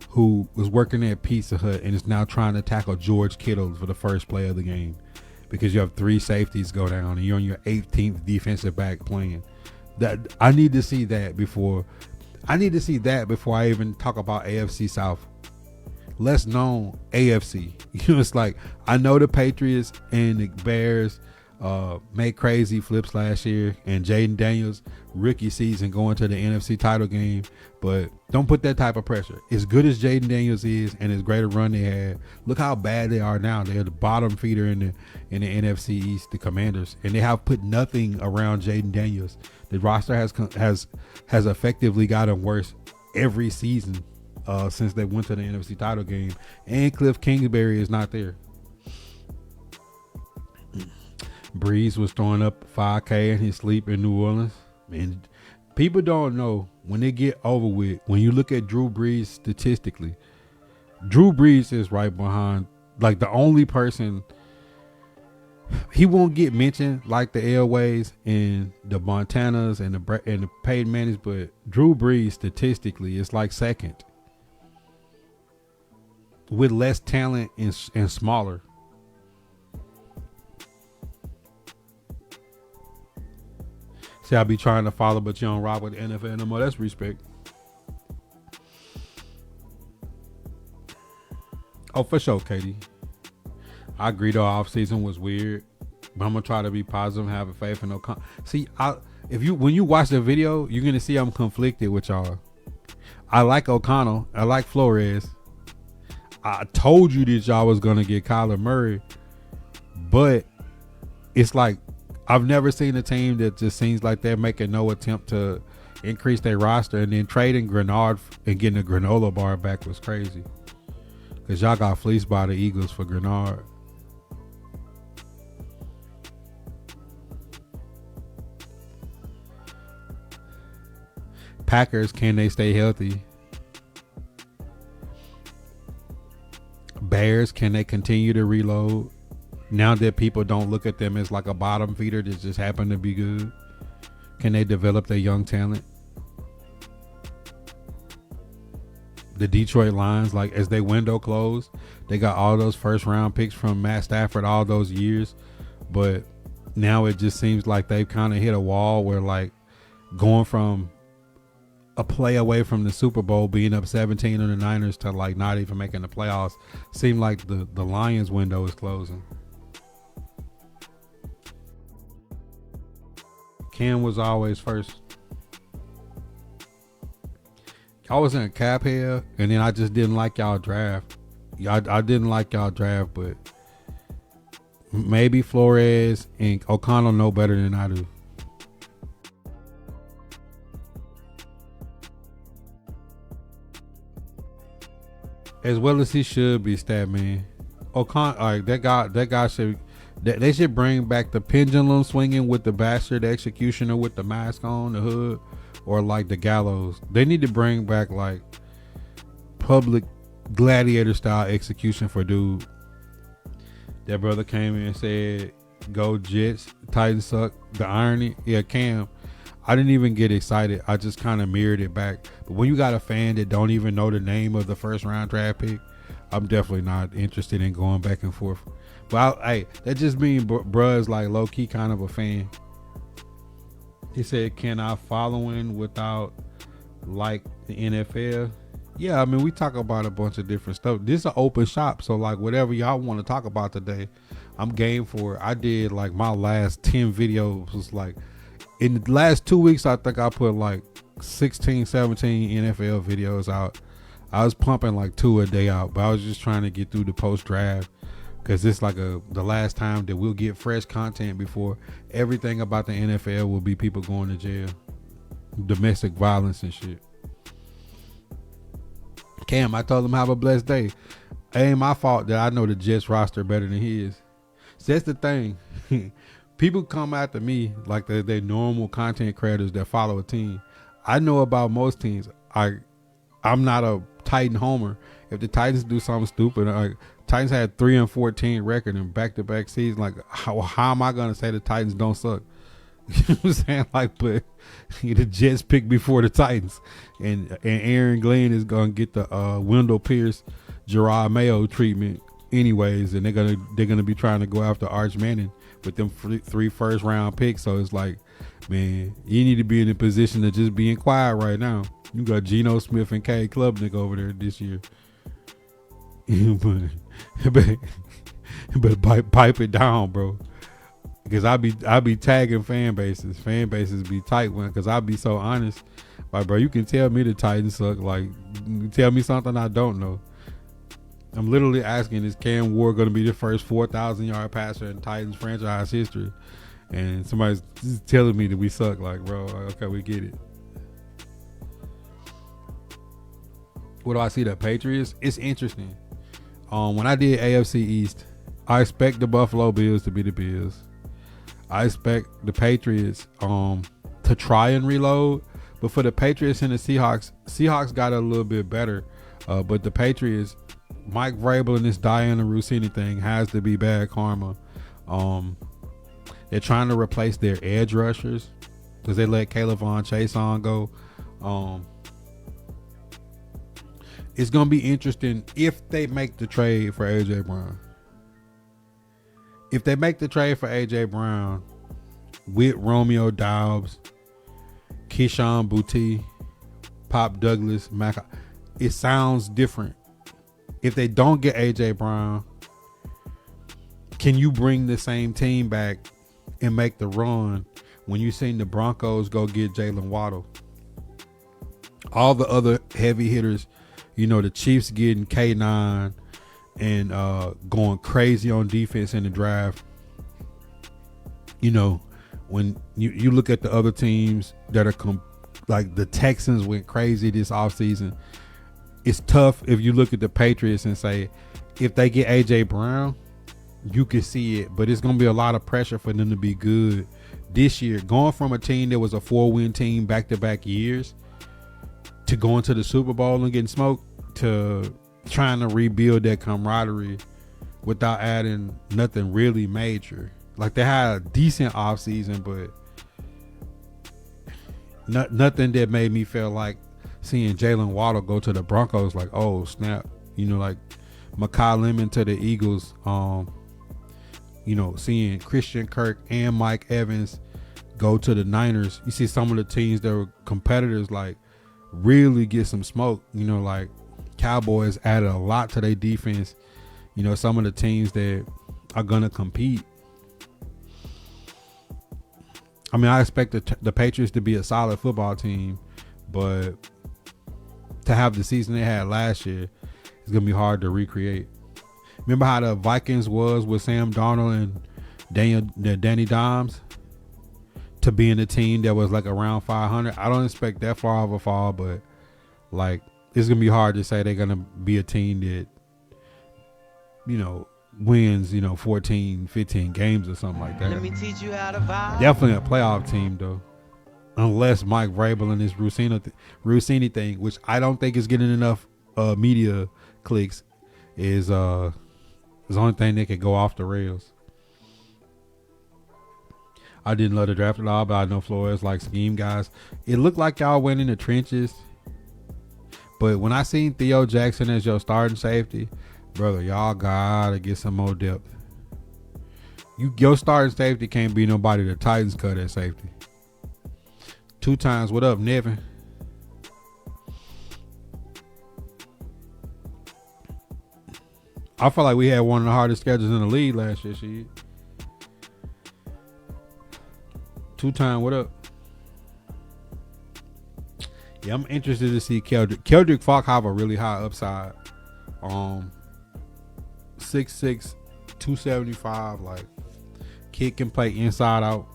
who was working at Pizza Hut and is now trying to tackle George Kittle for the first play of the game, because you have 3 safeties go down and you're on your 18th defensive back playing. That I need to see that before I even talk about AFC South. Less known AFC. You know, it's like, I know the Patriots and the Bears made crazy flips last year, and Jaden Daniels rookie season going to the NFC title game, but don't put that type of pressure. As good as Jaden Daniels is and as great a run they had, look how bad they are now. They're the bottom feeder in the NFC East, the Commanders, and they have put nothing around Jaden Daniels. The roster has effectively gotten worse every season since they went to the NFC title game, and Cliff Kingsbury is not there. Breeze was throwing up 5K in his sleep in New Orleans. Man, people don't know, when they get over with, when you look at Drew Brees statistically, Drew Brees is right behind, like, the only person. He won't get mentioned like the Elways and the Montanas and the Peyton Mannings, but Drew Brees statistically is like second, with less talent and smaller. See, I be trying to follow, but you don't rock with the NFL no more. That's respect. Oh, for sure, Katie. I agree, the offseason was weird, but I'm gonna try to be positive and have faith in O'Connell. See, when you watch the video, you're gonna see I'm conflicted with y'all. I like O'Connell. I like Flores. I told you that y'all was gonna get Kyler Murray, but it's like, I've never seen a team that just seems like they're making no attempt to increase their roster, and then trading Grenard and getting a granola bar back was crazy, because y'all got fleeced by the Eagles for Grenard. Packers, can they stay healthy? Bears, can they continue to reload now that people don't look at them as like a bottom feeder that just happen to be good? Can they develop their young talent? The Detroit Lions, like, as they window closed, they got all those first round picks from Matt Stafford all those years, but now it just seems like they've kind of hit a wall where, like, going from a play away from the Super Bowl, being up 17 on the Niners, to like not even making the playoffs, seem like the Lions window is closing. Cam was always first. I was in a cap here, and then I just didn't like y'all draft. I didn't like y'all draft, but maybe Flores and O'Connell know better than I do. As well as he should be, stat man. O'Connell, like, that guy should. They should bring back the pendulum swinging with the bastard, the executioner with the mask on, the hood, or like the gallows. They need to bring back like public gladiator style execution for dude. That brother came in and said, "Go Jets, Titans suck." The irony, yeah, Cam. I didn't even get excited. I just kind of mirrored it back. But when you got a fan that don't even know the name of the first round draft pick, I'm definitely not interested in going back and forth. But hey, that just means bruh's like low key kind of a fan. He said, "Can I follow in without like the NFL, yeah, I mean, we talk about a bunch of different stuff. This is an open shop, so like whatever y'all want to talk about today, I'm game for it. I did like my last 10 videos was like in the last 2 weeks. I think I put like 16, 17 NFL videos out. I was pumping like 2 a day out, but I was just trying to get through the post draft because it's like the last time that we'll get fresh content before everything about the NFL will be people going to jail, domestic violence and shit. Cam, I told him have a blessed day. It ain't my fault that I know the Jets roster better than his. So that's the thing. People come after me like they're normal content creators that follow a team. I know about most teams. I'm not a Titan homer. If the Titans do something stupid, like Titans had 3-14 record in back-to-back seasons, like how am I gonna say the Titans don't suck? You know what I'm saying? Like, but the Jets picked before the Titans, and Aaron Glenn is gonna get the Wendell Pierce, Gerard Mayo treatment anyways, and they're gonna be trying to go after Arch Manning with them 3 first-round picks. So it's like, man, you need to be in a position to just be quiet right now. You got Geno Smith and Cade Klubnik over there this year. but pipe it down, bro. Because I be tagging fan bases. Fan bases be tight one. Because I be so honest. Like, bro, you can tell me the Titans suck. Like, tell me something I don't know. I'm literally asking, is Cam Ward going to be the first 4,000-yard passer in Titans franchise history? And somebody's just telling me that we suck. Like, bro, okay, we get it. What do I see? The Patriots? It's interesting. When I did AFC East, I expect the Buffalo Bills to be the Bills. I expect the Patriots to try and reload. But for the Patriots and the Seahawks got a little bit better. But the Patriots, Mike Vrabel and this Diana Rossini thing has to be bad karma. They're trying to replace their edge rushers because they let Caleb Von Chason go. It's going to be interesting if they make the trade for A.J. Brown. If they make the trade for A.J. Brown with Romeo Doubs, Keyshawn Boutte, Pop Douglas, it sounds different. If they don't get A.J. Brown, can you bring the same team back and make the run when you seen the Broncos go get Jalen Waddle? All the other heavy hitters, you know, the Chiefs getting K9 and going crazy on defense in the draft. You know, when you look at the other teams that are like the Texans went crazy this offseason. It's tough if you look at the Patriots and say, if they get A.J. Brown, you can see it, but it's going to be a lot of pressure for them to be good this year. Going from a team that was a 4-win team back-to-back years to going to the Super Bowl and getting smoked to trying to rebuild that camaraderie without adding nothing really major. Like, they had a decent offseason, but nothing that made me feel like seeing Jalen Waddle go to the Broncos, like, oh, snap. You know, like Mekhi Lemon to the Eagles. You know, seeing Christian Kirk and Mike Evans go to the Niners. You see some of the teams that were competitors, like, really get some smoke. You know, like Cowboys added a lot to their defense. You know, some of the teams that are going to compete. I mean, I expect the Patriots to be a solid football team, but to have the season they had last year, it's going to be hard to recreate. Remember how the Vikings was with Sam Darnold and Danny Dimes to being a team that was like around 500? I don't expect that far of a fall, but like it's going to be hard to say they're going to be a team that, you know, wins, you know, 14, 15 games or something like that. Let me teach you how to vibe. Definitely a playoff team, though. Unless Mike Vrabel and this Rossini thing, which I don't think is getting enough media clicks, is the only thing that could go off the rails. I didn't love the draft at all, but I know Flores like scheme guys. It looked like y'all went in the trenches. But when I seen Theo Jackson as your starting safety, brother, y'all gotta get some more depth. Your starting safety can't be nobody the Titans cut at safety. 2 times, what up, Nevin? I feel like we had one of the hardest schedules in the league last year. Shit. 2-time, what up? Yeah, I'm interested to see Keldrick Falk have a really high upside. 6'6", 275. Like, kid can play inside out.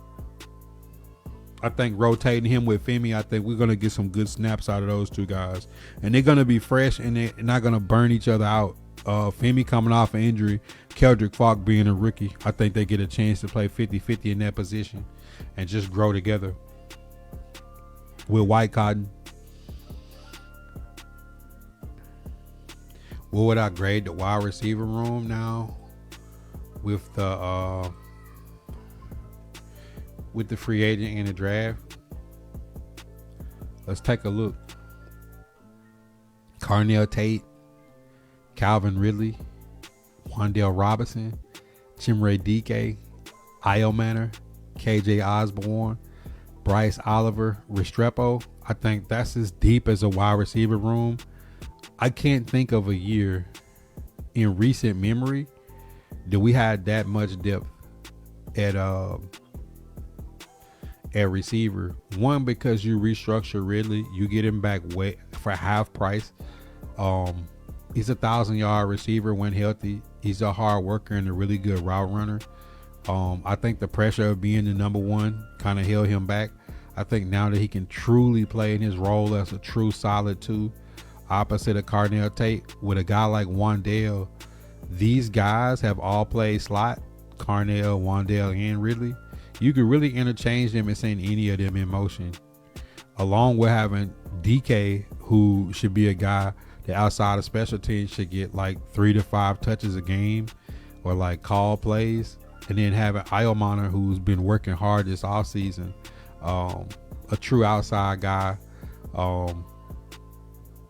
I think rotating him with Femi, I think we're gonna get some good snaps out of those two guys, and they're gonna be fresh and they're not gonna burn each other out. Femi coming off an injury, Keldrick Falk being a rookie, I think they get a chance to play 50-50 in that position and just grow together with White Cotton. What would I grade the wide receiver room now with the free agent and the draft? Let's take a look. Carnell Tate, Calvin Ridley, Wan'Dale Robinson, Chimere Dike, Io Manor, KJ Osborne, Bryce Oliver, Restrepo. I think that's as deep as a wide receiver room. I can't think of a year in recent memory that we had that much depth at receiver. One, because you restructure Ridley, you get him back way for half price. He's a 1,000-yard receiver when healthy. He's a hard worker and a really good route runner. I think the pressure of being the number one kind of held him back. I think now that he can truly play in his role as a true solid 2, opposite of Carnell Tate, with a guy like Wan'Dale, these guys have all played slot. Carnell, Wan'Dale, and Ridley. You could really interchange them and send any of them in motion, along with having DK, who should be a guy that outside of special teams should get like 3 to 5 touches a game or like call plays, and then having Io Manor, who's been working hard this offseason, a true outside guy.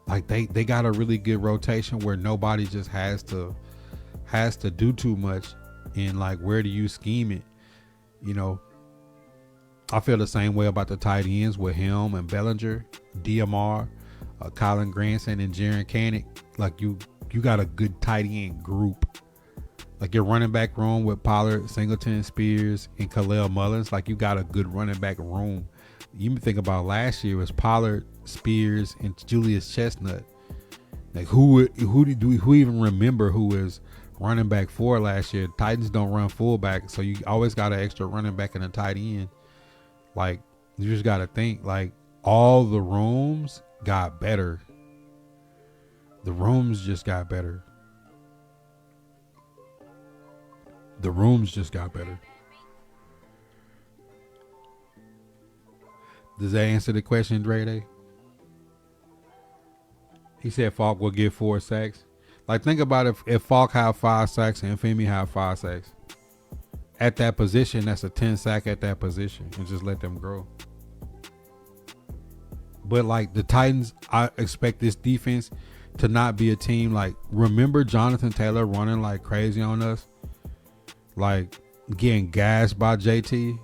Like they got a really good rotation where nobody just has to do too much. And like, where do you scheme it? You know, I feel the same way about the tight ends with Helm and Bellinger, DMR, Colin Granson, and Jaren Kanak. Like you got a good tight end group. Like your running back room with Pollard, Singleton, Spears, and Khalil Mullins. Like you got a good running back room. You think about last year, it was Pollard, Spears, and Julius Chestnut. Like who even remember who was running back 4 last year? Titans don't run fullback, so you always got an extra running back and a tight end. Like you just got to think, like all the rooms got better. The rooms just got better. The rooms just got better. Does that answer the question, Dre? He said Falk will get 4 sacks. Like, think about if Falk had 5 sacks and Femi had 5 sacks. At that position, that's a 10 sack at that position. And just let them grow. But, like, the Titans, I expect this defense to not be a team. Like, remember Jonathan Taylor running like crazy on us? Like, getting gassed by JT?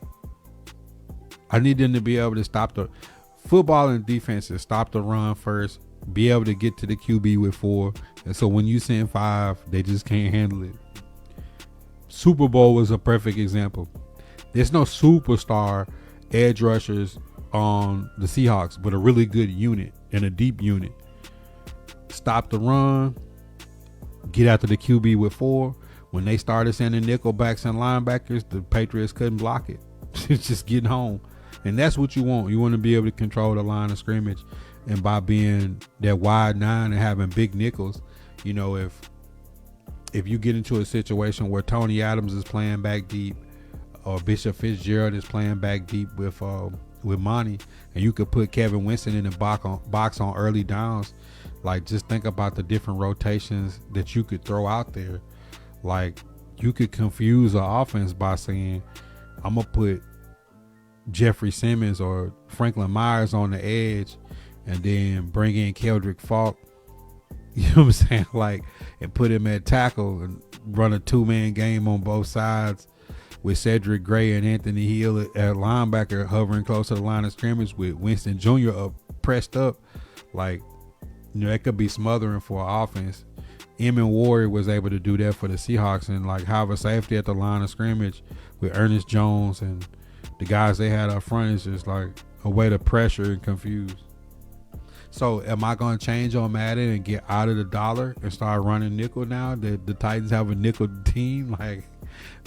I need them to be able to stop the football and defenses, stop the run first, be able to get to the QB with 4. And so when you send 5, they just can't handle it. Super Bowl was a perfect example. There's no superstar edge rushers on the Seahawks, but a really good unit and a deep unit. Stop the run, get after the QB with 4. When they started sending nickelbacks and linebackers, the Patriots couldn't block it. It's just getting home. And that's what you want. You want to be able to control the line of scrimmage. And by being that wide 9 and having big nickels, you know, if you get into a situation where Tony Adams is playing back deep or Bishop Fitzgerald is playing back deep with Monty, and you could put Kevin Winston in the box on early downs, like just think about the different rotations that you could throw out there. Like you could confuse the offense by saying, I'm going to put Jeffrey Simmons or Franklin Myers on the edge and then bring in Keldrick Falk, you know what I'm saying? Like, and put him at tackle and run a 2-man game on both sides with Cedric Gray and Anthony Hill at linebacker hovering close to the line of scrimmage with Winston Jr. pressed up. Like, you know, that could be smothering for an offense. Emmett Ward was able to do that for the Seahawks and like have a safety at the line of scrimmage with Ernest Jones and the guys they had up front is just like a way to pressure and confuse. So am I going to change on Madden and get out of the dollar and start running nickel now that the Titans have a nickel team? Like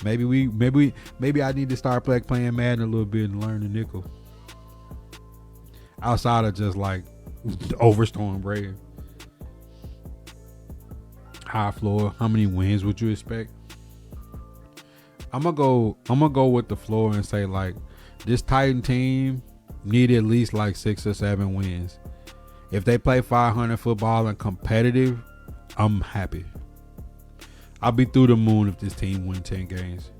maybe I need to start playing Madden a little bit and learn the nickel. Outside of just like overstoring bread. High floor. How many wins would you expect? I'm gonna go with the floor and say like this Titan team need at least like 6 or 7 wins. If they play 500 football and competitive, I'm happy. I'll be through the moon if this team win 10 games.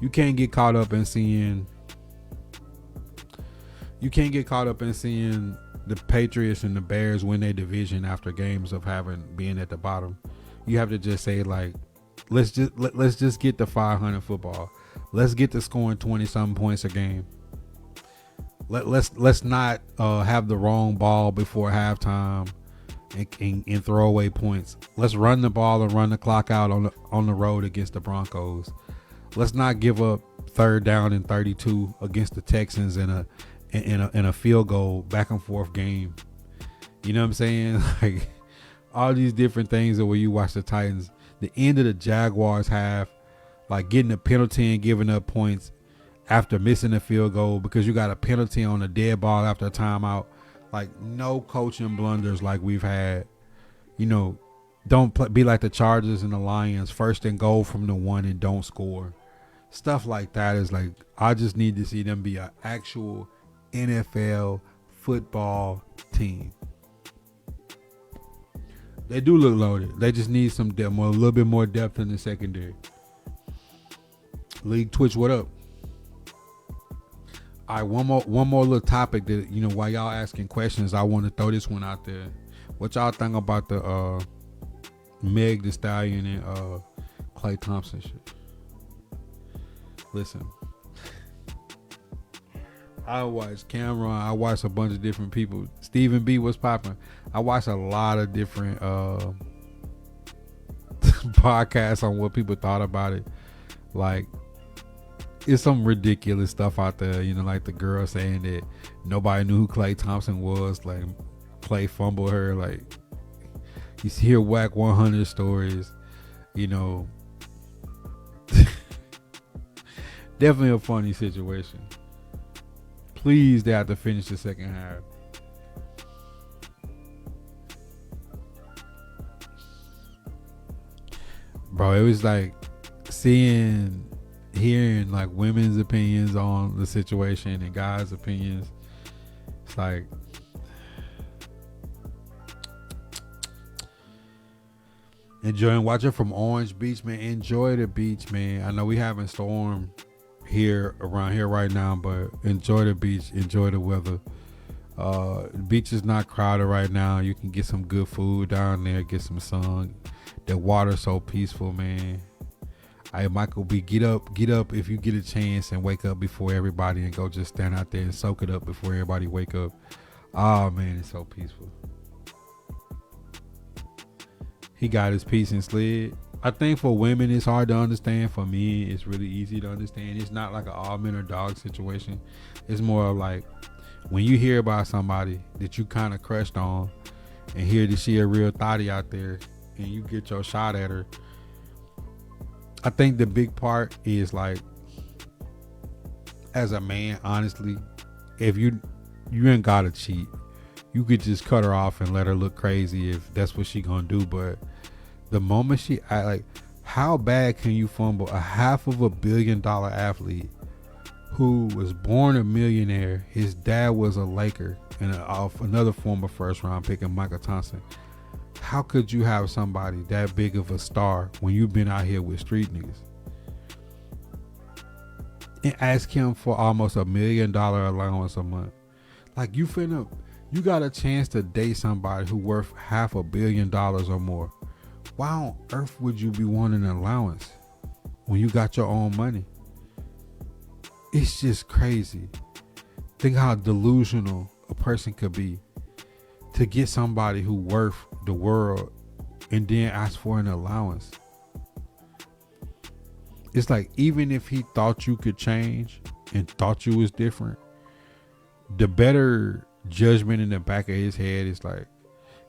You can't get caught up in seeing the Patriots and the Bears win their division after games of being at the bottom. You have to just say like, let's just get the 500 football. Let's get to scoring 20-something points a game. Let's not have the wrong ball before halftime and throw away points. Let's run the ball and run the clock out on the road against the Broncos. Let's not give up 3rd down and 32 against the Texans in a field goal back and forth game. You know what I'm saying? Like all these different things that when you watch the Titans, the end of the Jaguars half, like getting a penalty and giving up points after missing a field goal because you got a penalty on a dead ball after a timeout. Like no coaching blunders like we've had. You know, don't be like the Chargers and the Lions, 1st and goal from the 1 and don't score. Stuff like that is like, I just need to see them be an actual NFL football team. They do look loaded. They just need some depth, a little bit more depth in the secondary. League Twitch, what up? All right, one more little topic that, you know, while y'all asking questions, I want to throw this one out there. What y'all think about the Meg Thee Stallion and Klay Thompson shit? Listen, I watched Cameron. I watched a bunch of different people. Stephen B was popping. I watched a lot of different podcasts on what people thought about it. Like, it's some ridiculous stuff out there. You know, like the girl saying that nobody knew who Klay Thompson was. Like, Klay fumbled her. Like, you hear whack 100 stories. You know, definitely a funny situation. Please, they have to finish the second half. Bro, it was like hearing like women's opinions on the situation and guys' opinions. It's like, watching from Orange Beach, man. Enjoy the beach, man. I know we having storm around here right now, but enjoy the beach, enjoy the weather. The beach is not crowded right now. You can get some good food down there, get some sun. The water's so peaceful, man. Hey, Michael B, get up if you get a chance and wake up before everybody and go just stand out there and soak it up before everybody wake up. Oh man, it's so peaceful. He got his piece and slid. I think for women it's hard to understand. For me, it's really easy to understand. It's not like an all men or dog situation. It's more of like when you hear about somebody that you kind of crushed on and hear that she a real thotty out there and you get your shot at her. I think the big part is like, as a man, honestly, if you ain't gotta cheat. You could just cut her off and let her look crazy if that's what she gonna do. But the moment how bad can you fumble a $500 million athlete who was born a millionaire? His dad was a Laker and another former first round pick in Michael Thompson. How could you have somebody that big of a star when you've been out here with street niggas and ask him for almost $1 million allowance a month? Like, you got a chance to date somebody who worth $500 million or more. Why on earth would you be wanting an allowance when you got your own money? It's just crazy. Think how delusional a person could be. to get somebody who worth the world and then ask for an allowance. It's like, even if he thought you could change and thought you was different, the better judgment in the back of his head is like,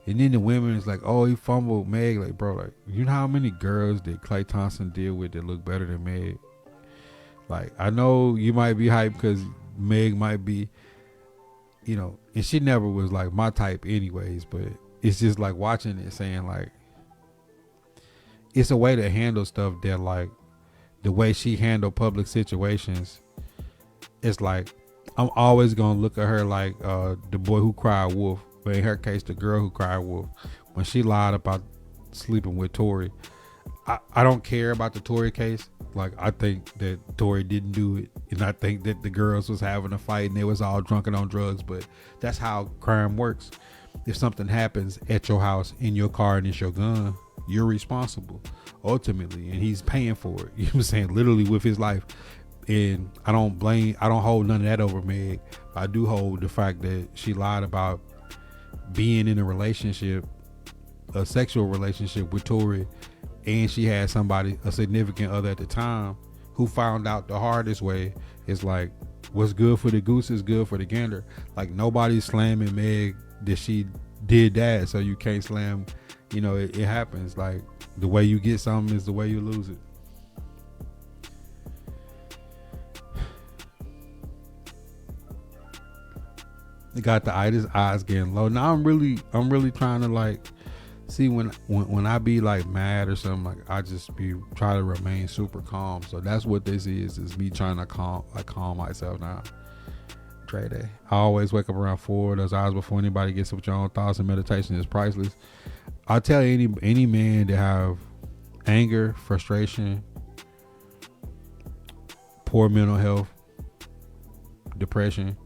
and then the women is like, oh, he fumbled Meg. Like, bro, like, you know how many girls that Klay Thompson deal with that look better than Meg? Like, I know you might be hyped because Meg might be, you know, and she never was like my type anyways, but it's just like watching it saying like, it's a way to handle stuff that, like, the way she handled public situations, it's like, I'm always gonna look at her like the boy who cried wolf, but in her case, the girl who cried wolf, when she lied about sleeping with Tory. I don't care about the Tory case. Like, I think that Tory didn't do it, and I think that the girls was having a fight and they was all drunk and on drugs, but that's how crime works. If something happens at your house, in your car, and it's your gun, you're responsible ultimately, and he's paying for it. You know what I'm saying? Literally with his life. And I don't hold none of that over Meg. I do hold the fact that she lied about being in a relationship, a sexual relationship with Tory, and she had somebody, a significant other at the time, who found out the hardest way. Is like, what's good for the goose is good for the gander. Like, nobody's slamming Meg that she did that, so you can't slam. You know, it happens. Like, the way you get something is the way you lose it. It got the eyes getting low. Now I'm really trying to, like, see when I be like mad or something, like, I just try to remain super calm. So that's what this is me trying to calm myself now. Trey Day. I always wake up around 4. Those hours before anybody gets up with your own thoughts, and meditation is priceless. I tell any man that have anger, frustration, poor mental health, depression,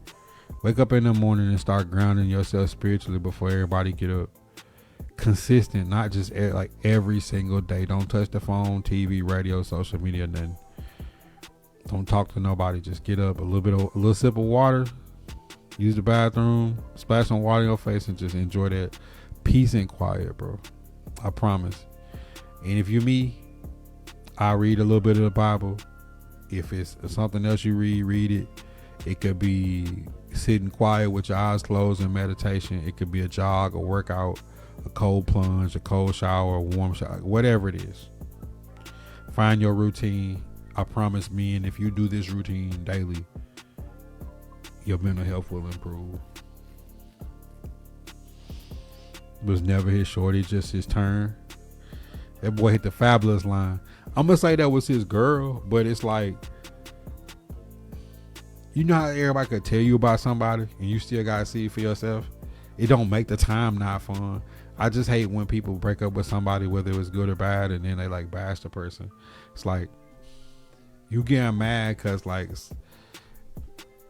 wake up in the morning and start grounding yourself spiritually before everybody get up. Consistent, not just like every single day. Don't touch the phone, TV, radio, social media, nothing. Don't talk to nobody. Just get up, a little sip of water, use the bathroom, splash some water in your face, and just enjoy that peace and quiet, bro. I promise. And if you're me, I read a little bit of the Bible. If it's something else you read it. It could be sitting quiet with your eyes closed in meditation. It could be a jog, a workout, a cold plunge, a cold shower, a warm shower, whatever it is. Find your routine. I promise me, and if you do this routine daily, your mental health will improve. It was never his shorty, just his turn. That boy hit the fabulous line. I'm gonna say that was his girl, but it's like, you know how everybody could tell you about somebody and you still gotta see it for yourself? It don't make the time not fun. I just hate when people break up with somebody, whether it was good or bad, and then they like bash the person. It's like, you getting mad because, like,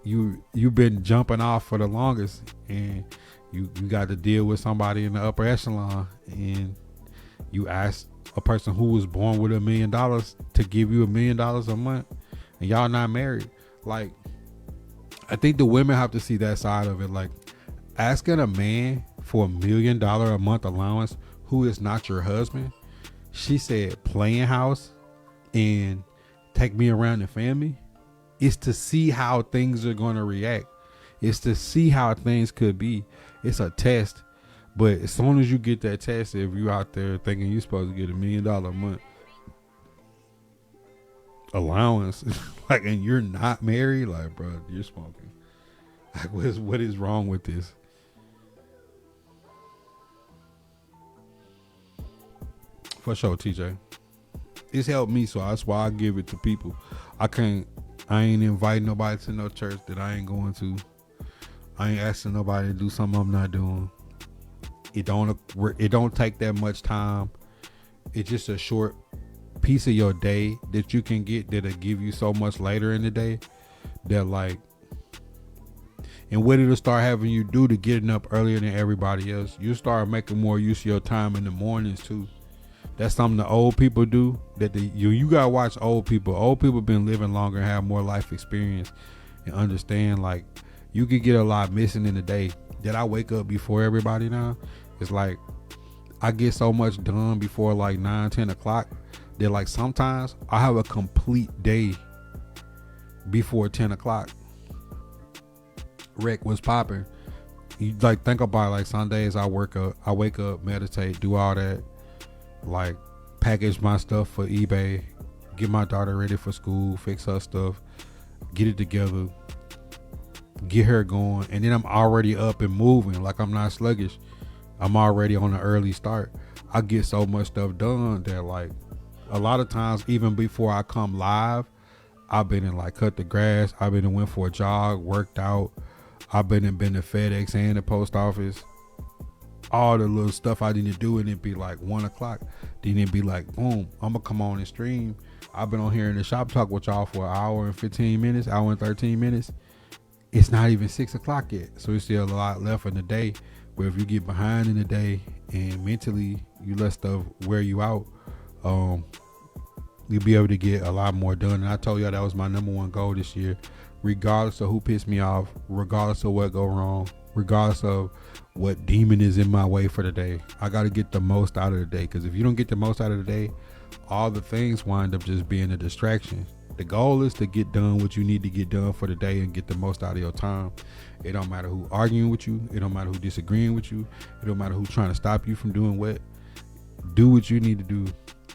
you've been jumping off for the longest, and you got to deal with somebody in the upper echelon, and you ask a person who was born with $1 million to give you $1 million a month, and y'all not married. Like, I think the women have to see that side of it. Like, asking a man for $1 million a month allowance who is not your husband, she said playing house and take me around the family, is to see how things are going to react. It's to see how things could be. It's a test. But as soon as you get that test, if you out there thinking you're supposed to get $1 million a month allowance, like, and you're not married, like, bro, you're smoking. Like, what is wrong with this? For sure, TJ. It's helped me, so that's why I give it to people. I ain't inviting nobody to no church that I ain't going to. I ain't asking nobody to do something I'm not doing. It don't take that much time. It's just a short piece of your day that you can get that'll give you so much later in the day that, like, and what it'll start having you do to getting up earlier than everybody else. You start making more use of your time in the mornings too. That's something the old people do. That you gotta watch old people. Old people been living longer and have more life experience and understand, like, you could get a lot missing in the day. that I wake up before everybody now. It's like I get so much done before like 9-10 o'clock that like sometimes I have a complete day before 10 o'clock. Rick was popping. You like think about it, like Sundays I wake up, meditate, do all that, like package my stuff for eBay, get my daughter ready for school, fix her stuff, get it together, get her going, and then I'm already up and moving. Like I'm not sluggish. I'm already on an early start. I get so much stuff done that like a lot of times even before I come live, I've been in like cut the grass, I've been and went for a jog, worked out, I've been to FedEx and the post office, all the little stuff I need to do, and it'd be like 1 o'clock. Then it'd be like, boom, I'm gonna come on and stream. I've been on here in the shop talk with y'all for an hour and 15 minutes, hour and 13 minutes. It's not even 6 o'clock yet. So it's still a lot left in the day, where if you get behind in the day and mentally you let stuff wear you out, you'll be able to get a lot more done. And I told y'all that was my number one goal this year, regardless of who pissed me off, regardless of what go wrong, regardless of what demon is in my way for the day. I got to get the most out of the day, because if you don't get the most out of the day, all the things wind up just being a distraction. The goal is to get done what you need to get done for the day and get the most out of your time. It don't matter who arguing with you. It don't matter who disagreeing with you. It don't matter who trying to stop you from doing what. Do what you need to do.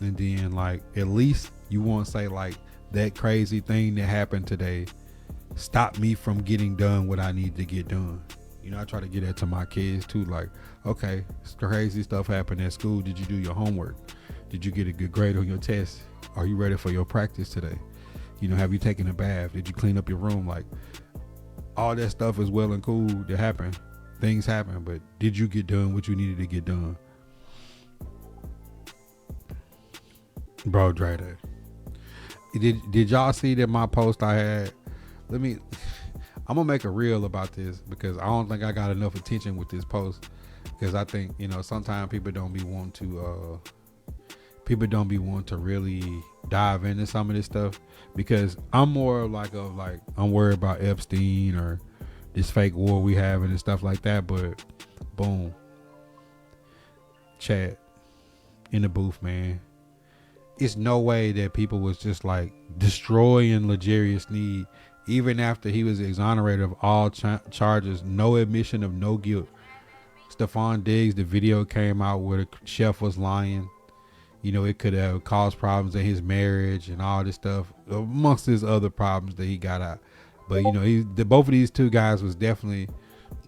And then like at least you won't say like that crazy thing that happened today stop me from getting done what I need to get done. You know, I try to get that to my kids too. Like, okay, crazy stuff happened at school. Did you do your homework? Did you get a good grade on your test? Are you ready for your practice today? You know, have you taken a bath? Did you clean up your room? Like, all that stuff is well and cool to happen. Things happen, but did you get done what you needed to get done? Bro, Dre Day. Did y'all see that my post I had? I'm gonna make a reel about this, because I don't think I got enough attention with this post, because I think, you know, sometimes people don't be wanting to really dive into some of this stuff, because I'm more like I'm worried about Epstein or this fake war we having and stuff like that. But boom, chat in the booth, man. It's no way that people was just like destroying L'Jarius Sneed even after he was exonerated of all charges, no admission of no guilt. Stephon Diggs, the video came out where the chef was lying. You know, it could have caused problems in his marriage and all this stuff, amongst his other problems that he got out. But, you know, both of these two guys was definitely,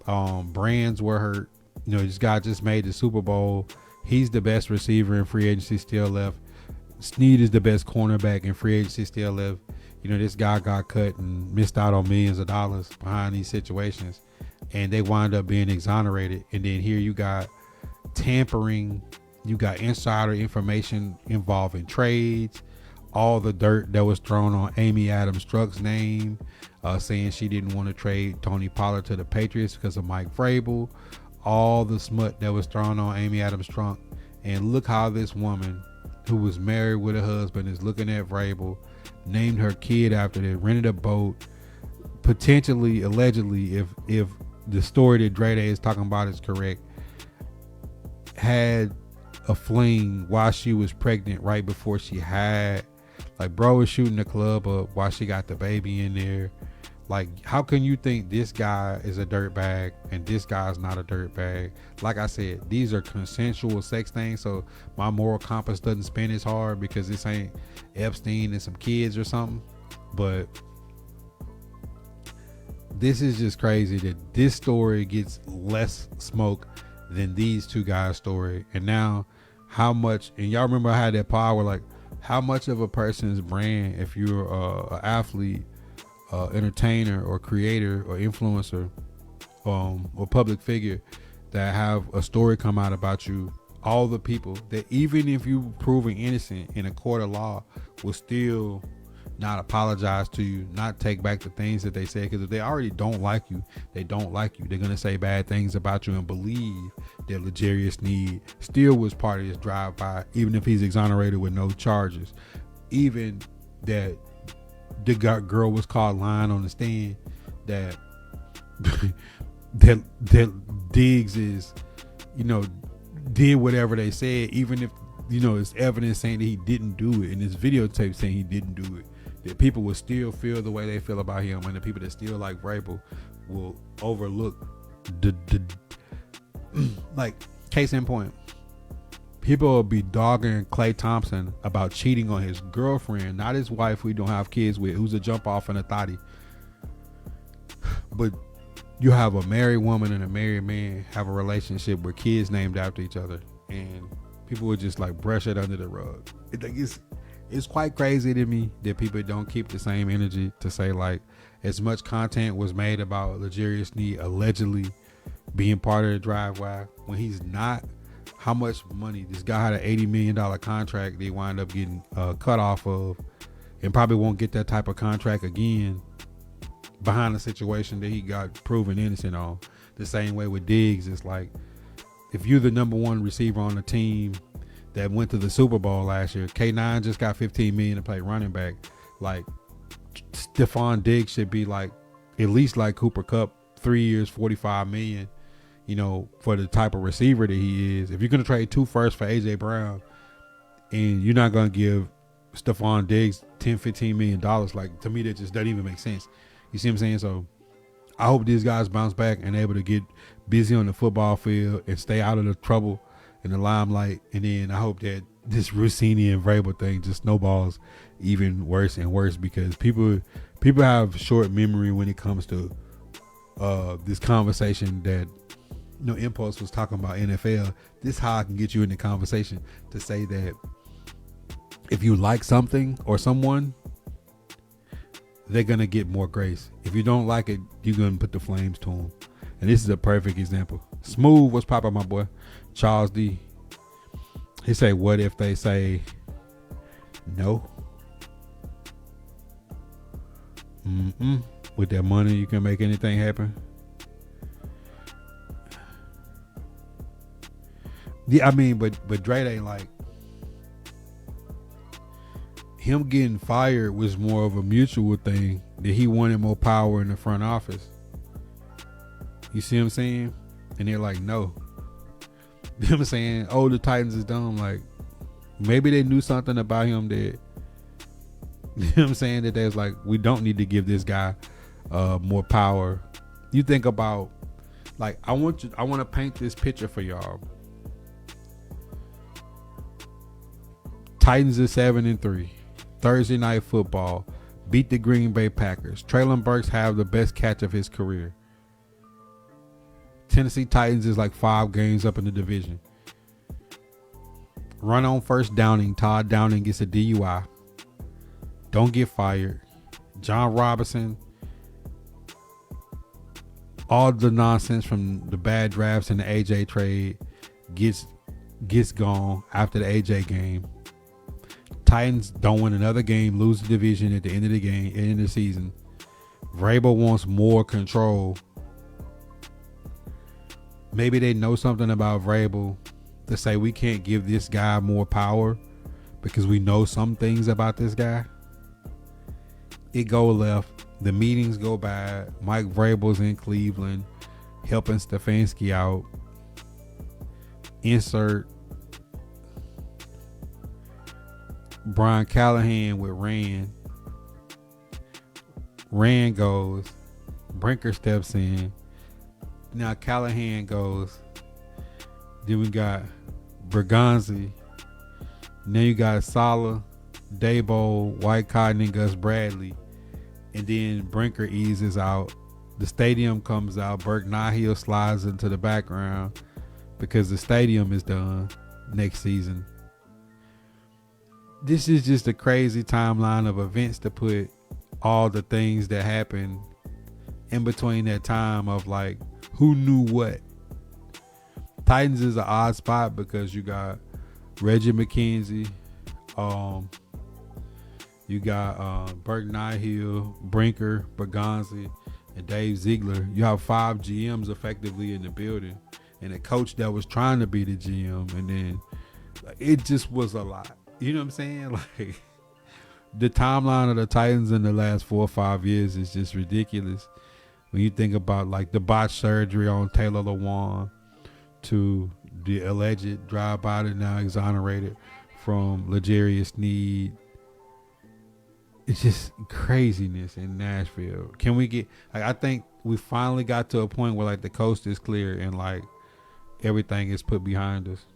brands were hurt. You know, this guy just made the Super Bowl. He's the best receiver in free agency still left. Sneed is the best cornerback in free agency still left. You know, this guy got cut and missed out on millions of dollars behind these situations, and they wind up being exonerated. And then here you got tampering, you got insider information involving trades, all the dirt that was thrown on Amy Adams Strunk's name, saying she didn't want to trade Tony Pollard to the Patriots because of Mike Vrabel, all the smut that was thrown on Amy Adams Strunk. And look how this woman, who was married with a husband, is looking at Vrabel, named her kid after that, rented a boat, potentially, allegedly, if the story that Dre Day is talking about is correct, had a fling while she was pregnant, right before she had, like, bro was shooting the club up while she got the baby in there. Like, how can you think this guy is a dirtbag and this guy's not a dirtbag? Like I said, these are consensual sex things, so my moral compass doesn't spin as hard because this ain't Epstein and some kids or something. But this is just crazy that this story gets less smoke than these two guys' story. And now, how much, and y'all remember I had that power, like, how much of a person's brand, if you're an athlete, entertainer or creator or influencer, or public figure, that have a story come out about you, all the people that even if you proven innocent in a court of law will still not apologize to you, not take back the things that they say, because if they already don't like you, they don't like you. They're gonna say bad things about you and believe that L'Jarius Sneed still was part of this drive-by, even if he's exonerated with no charges, even that the girl was caught lying on the stand, that that Diggs is, did whatever they said, even if it's evidence saying that he didn't do it, and this videotape saying he didn't do it, that people will still feel the way they feel about him, and the people that still like Vrabel will overlook the like, case in point, people will be dogging Klay Thompson about cheating on his girlfriend, not his wife who he don't have kids with, who's a jump off and a thotty. But you have a married woman and a married man have a relationship with kids named after each other, and people would just like brush it under the rug. It's quite crazy to me that people don't keep the same energy to say, like, as much content was made about L'Jarius Sneed allegedly being part of the drive why, when he's not. How much money this guy had an $80 million contract they wind up getting cut off of, and probably won't get that type of contract again behind the situation that he got proven innocent on. The same way with Diggs, it's like, if you're the number one receiver on the team that went to the Super Bowl last year, K9 just got $15 million to play running back. Like, Stephon Diggs should be like at least like Cooper Kupp, 3 years, $45 million. For the type of receiver that he is. If you're going to trade 2 firsts for AJ Brown, and you're not going to give Stephon Diggs $10-15 million, like, to me that just doesn't even make sense. You see what I'm saying? So I hope these guys bounce back and able to get busy on the football field and stay out of the trouble and the limelight. And then I hope that this Rossini and Vrabel thing just snowballs even worse and worse, because people have short memory when it comes to this conversation that Impulse was talking about NFL. This is how I can get you in the conversation to say that if you like something or someone, they're going to get more grace. If you don't like it, you're going to put the flames to them. And this is a perfect example. Smooth, what's poppin', my boy? Charles D. He say, what if they say no? With that money, you can make anything happen. Yeah, I mean, but Dre ain't like, him getting fired was more of a mutual thing, that he wanted more power in the front office. You see what I'm saying? And they're like, no. You know what I'm saying? Oh, the Titans is dumb. Like, maybe they knew something about him that, you know what I'm saying, that they was like, we don't need to give this guy more power. You think about, like, I want to paint this picture for y'all. Titans is 7-3. Thursday night football. Beat the Green Bay Packers. Treylon Burks have the best catch of his career. Tennessee Titans is like 5 games up in the division. Run on first downing. Todd Downing gets a DUI. Don't get fired. John Robinson. All the nonsense from the bad drafts and the AJ trade gets gone after the AJ game. Titans don't win another game, lose the division at the end of the game, end of the season. Vrabel wants more control. Maybe they know something about Vrabel to say we can't give this guy more power because we know some things about this guy. It go left. The meetings go bad. Mike Vrabel's in Cleveland helping Stefanski out. Insert Brian Callahan with Rand. Rand goes. Brinker steps in. Now Callahan goes. Then we got Bergonzi. Now you got Saleh, Dabo, White Cotton, and Gus Bradley. And then Brinker eases out. The stadium comes out. Burke Nahil slides into the background because the stadium is done next season. This is just a crazy timeline of events to put all the things that happened in between that time of like who knew what. Titans is an odd spot because you got Reggie McKenzie, you got Burke Nihil, Brinker, Bergonzi, and Dave Ziegler. You have 5 GMs effectively in the building, and a coach that was trying to be the GM, and then it just was a lot. You know what I'm saying? Like, the timeline of the Titans in the last 4 or 5 years is just ridiculous. When you think about like the botched surgery on Taylor Lewan to the alleged drive-by that now exonerated from L'Jarius Sneed, it's just craziness in Nashville. Can we get like, I think we finally got to a point where like the coast is clear and like everything is put behind us.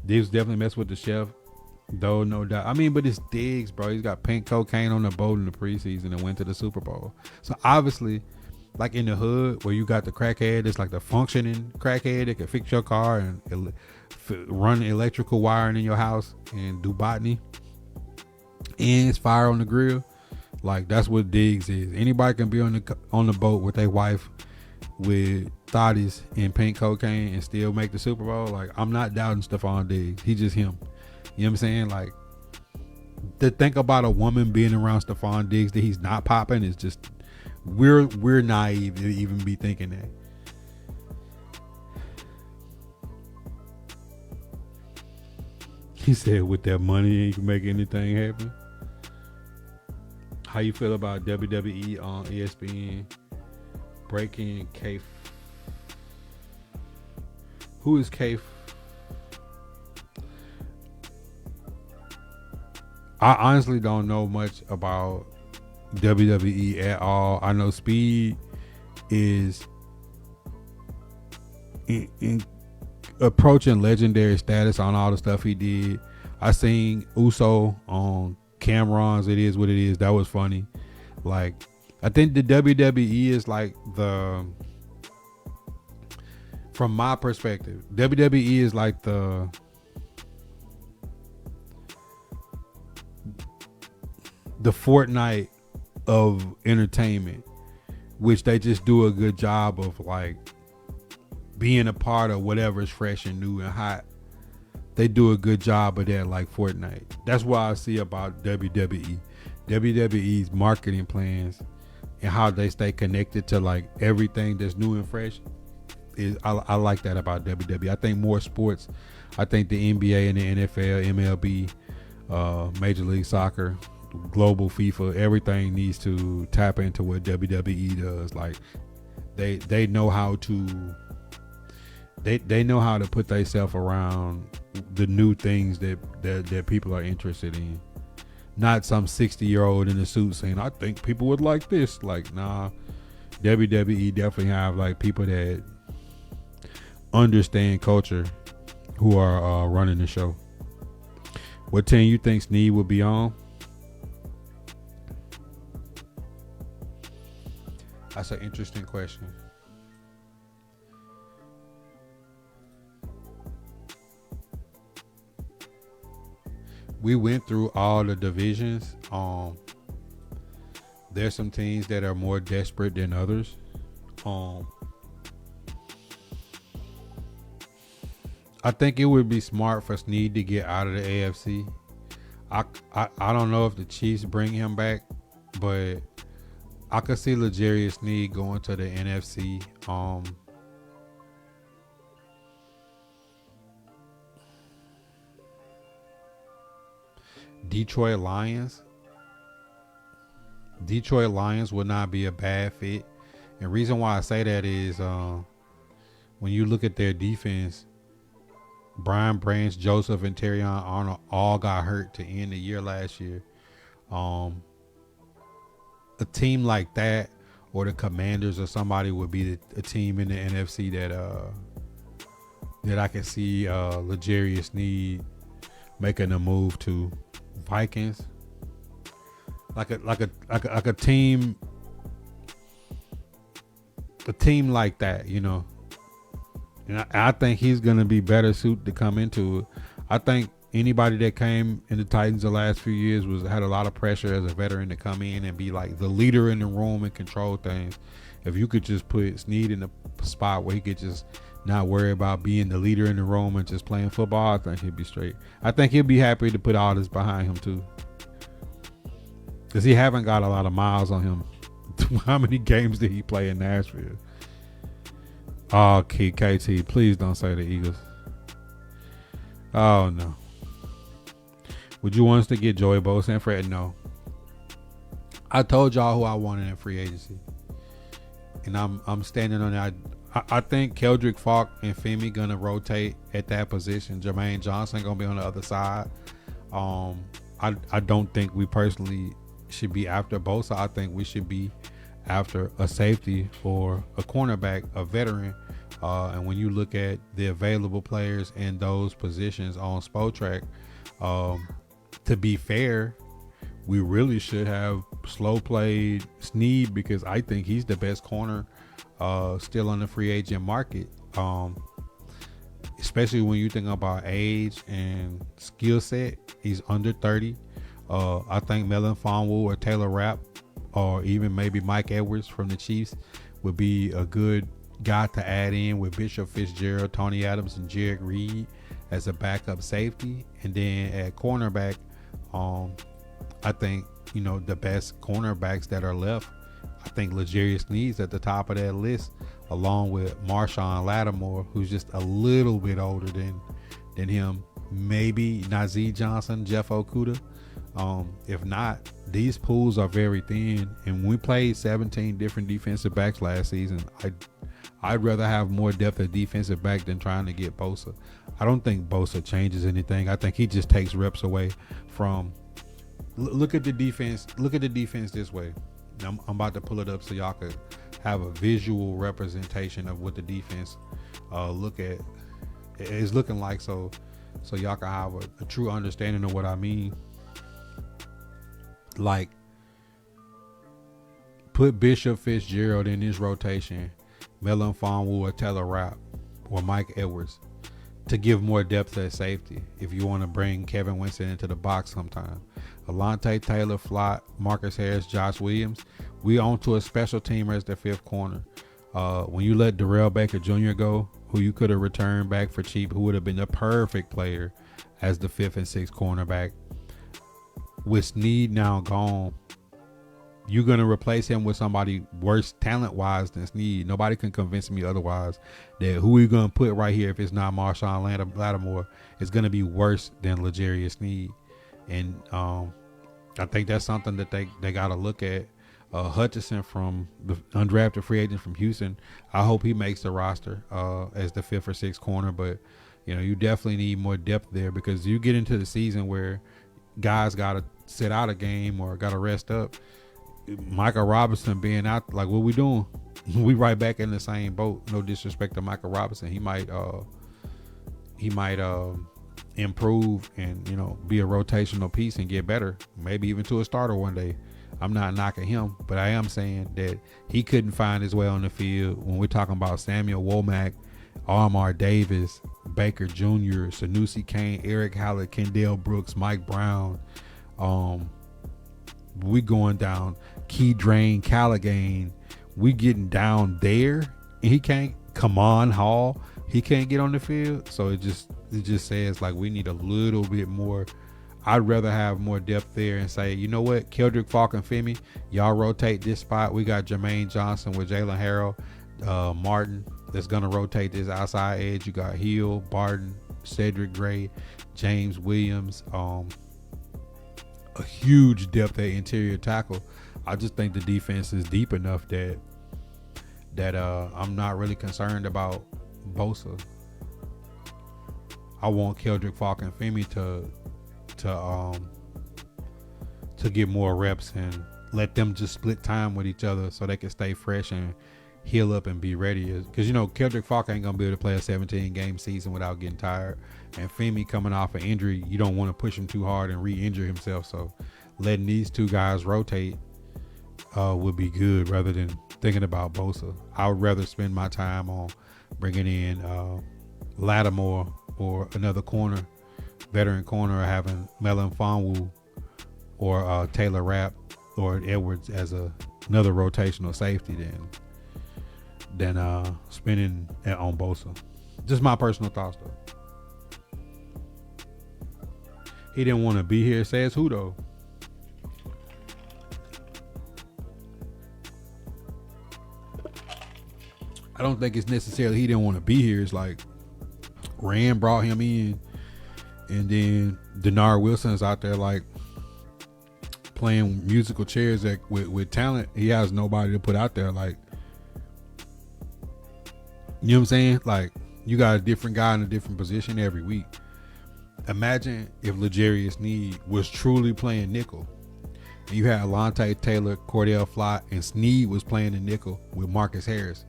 Diggs definitely messed with the chef, though, no doubt. I mean, but it's Diggs, bro. He's got pink cocaine on the boat in the preseason and went to the Super Bowl. So obviously, like in the hood where you got the crackhead, it's like the functioning crackhead that can fix your car and run electrical wiring in your house and do botany. And it's fire on the grill. Like that's what Diggs is. Anybody can be on the boat with their wife with thotties and pink cocaine and still make the Super Bowl. Like, I'm not doubting Stephon Diggs. He just him. You know what I'm saying? Like, to think about a woman being around Stephon Diggs that he's not popping is just, we're naive to even be thinking that. He said with that money you can make anything happen. How you feel about WWE on ESPN breaking Kafe? Who is Kafe? I honestly don't know much about WWE at all. I know Speed is in approaching legendary status on all the stuff he did. I seen Uso on Cameron's It Is What It Is. That was funny. Like, I think the WWE is like from my perspective, WWE is like the Fortnite of entertainment, which they just do a good job of like being a part of whatever's fresh and new and hot. They do a good job of that, like Fortnite. That's what I see about WWE. WWE's marketing plans and how they stay connected to like everything that's new and fresh is I like that about WWE. I think more sports. I think the NBA and the NFL, MLB, Major League Soccer, global FIFA, everything needs to tap into what WWE does. Like they know how to they know how to put themselves around the new things that people are interested in. Not some 60-year-old in a suit saying, I think people would like this. Like, nah, WWE definitely have like people that understand culture who are running the show. What team you think Sneed will be on? That's an interesting question. We went through all the divisions. There's some teams that are more desperate than others. I think it would be smart for Sneed to get out of the AFC. I don't know if the Chiefs bring him back, but I could see L'Jarius Sneed going to the NFC. Detroit Lions would not be a bad fit. And reason why I say that is when you look at their defense, Brian Branch, Joseph, and Terrion Arnold all got hurt to end the year last year. A team like that, or the Commanders or somebody, would be a team in the NFC that I can see L'Jarius Sneed making a move to. Vikings, like a team like that, you know. And I think he's gonna be better suited to come into it. I think anybody that came in the Titans the last few years had a lot of pressure as a veteran to come in and be like the leader in the room and control things. If you could just put Sneed in a spot where he could just not worry about being the leader in the room and just playing football, I think he'd be straight. I think he'll be happy to put all this behind him too, because he haven't got a lot of miles on him. How many games did he play in Nashville? Oh, KT, please don't say the Eagles. Oh no. Would you want us to get Joey Bosa and Fred? No. I told y'all who I wanted in free agency. and I'm standing on that. I think Keldrick Falk and Femi gonna rotate at that position. Jermaine Johnson gonna be on the other side. I don't think we personally should be after Bosa. I think we should be after a safety or a cornerback, a veteran. And when you look at the available players in those positions on Spotrac, to be fair, we really should have slow played Snead, because I think he's the best corner still on the free agent market. Especially when you think about age and skill set. He's under 30. I think Melon Fonwu or Taylor Rapp or even maybe Mike Edwards from the Chiefs would be a good guy to add in with Bishop Fitzgerald, Tony Adams, and Jared Reed as a backup safety. And then at cornerback, I think, the best cornerbacks that are left, I think L'Jarius Sneed's at the top of that list, along with Marshawn Lattimore, who's just a little bit older than him. Maybe Nazeeh Johnson, Jeff Okudah. If not, these pools are very thin. And we played 17 different defensive backs last season. I'd rather have more depth at defensive back than trying to get Bosa. I don't think Bosa changes anything. I think he just takes reps away from. Look at the defense. Look at the defense this way. I'm about to pull it up so y'all could have a visual representation of what the defense is looking like. So y'all can have a true understanding of what I mean. Like, put Bishop Fitzgerald in this rotation, Melon Fonwu or Taylor Rapp or Mike Edwards to give more depth at safety if you want to bring Kevin Winston into the box sometime. Alontae Taylor, Flott, Marcus Harris, Josh Williams. We on to a special teamer as the fifth corner. When you let Darrell Baker Jr. go, who you could have returned back for cheap, who would have been the perfect player as the fifth and sixth cornerback. With Snead now gone, you're going to replace him with somebody worse talent-wise than Snead. Nobody can convince me otherwise that who we're going to put right here, if it's not Marshawn Lattimore, is going to be worse than L'Jarius Snead. And I think that's something that they got to look at. Hutchinson, from the undrafted free agent from Houston, I hope he makes the roster as the fifth or sixth corner. But, you definitely need more depth there, because you get into the season where guys got to sit out a game or got to rest up. Michael Robinson being out, like, what we doing? We right back in the same boat. No disrespect to Michael Robinson. He might improve and, be a rotational piece and get better, maybe even to a starter one day. I'm not knocking him, but I am saying that he couldn't find his way on the field when we're talking about Samuel Womack, Armar Davis, Baker Jr., Sanusi Kane, Eric Hallett, Kendall Brooks, Mike Brown. We going down Key Drain, Callaghan. We getting down there, and he can't. Kamon Hall, he can't get on the field. So it just says like we need a little bit more. I'd rather have more depth there and say, you know what, Keldrick Falk and Femi, y'all rotate this spot. We got Jermaine Johnson with Jalen Harrell, Martin that's gonna rotate this outside edge. You got Hill, Barton, Cedric Gray, James Williams. A huge depth at interior tackle. I just think the defense is deep enough that I'm not really concerned about Bosa. I want Keldrick Falk and Femi to get more reps and let them just split time with each other so they can stay fresh and heal up and be ready. Because Keldrick Falk ain't gonna be able to play a 17 game season without getting tired, and Femi coming off an injury, you don't want to push him too hard and re-injure himself. So letting these two guys rotate would be good rather than thinking about Bosa. I would rather spend my time on bringing in Lattimore or another corner, veteran corner, or having Melon Fonwu or Taylor Rapp or Edwards as another rotational safety than spending on Bosa. Just my personal thoughts, though. He didn't want to be here. Says who, though? I don't think it's necessarily he didn't want to be here. It's like Rand brought him in, and then Denard Wilson's out there like playing musical chairs with talent. He has nobody to put out there. Like, You know what I'm saying? Like, you got a different guy in a different position every week. Imagine if L'Jarius Sneed was truly playing nickel. And you had Alontae Taylor, Cordell Flott, and Sneed was playing the nickel with Marcus Harris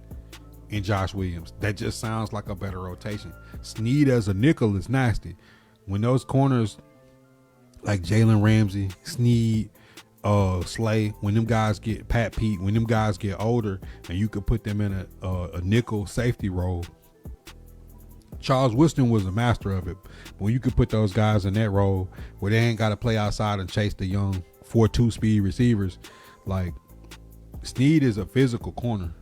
and Josh Williams. That just sounds like a better rotation. Sneed as a nickel is nasty. When those corners like Jalen Ramsey, Sneed, Slay, when them guys get Pat Pete, when them guys get older and you could put them in a nickel safety role. Charles Woodson was a master of it. When you could put those guys in that role where they ain't got to play outside and chase the young 4-2 speed receivers, like Sneed is a physical corner.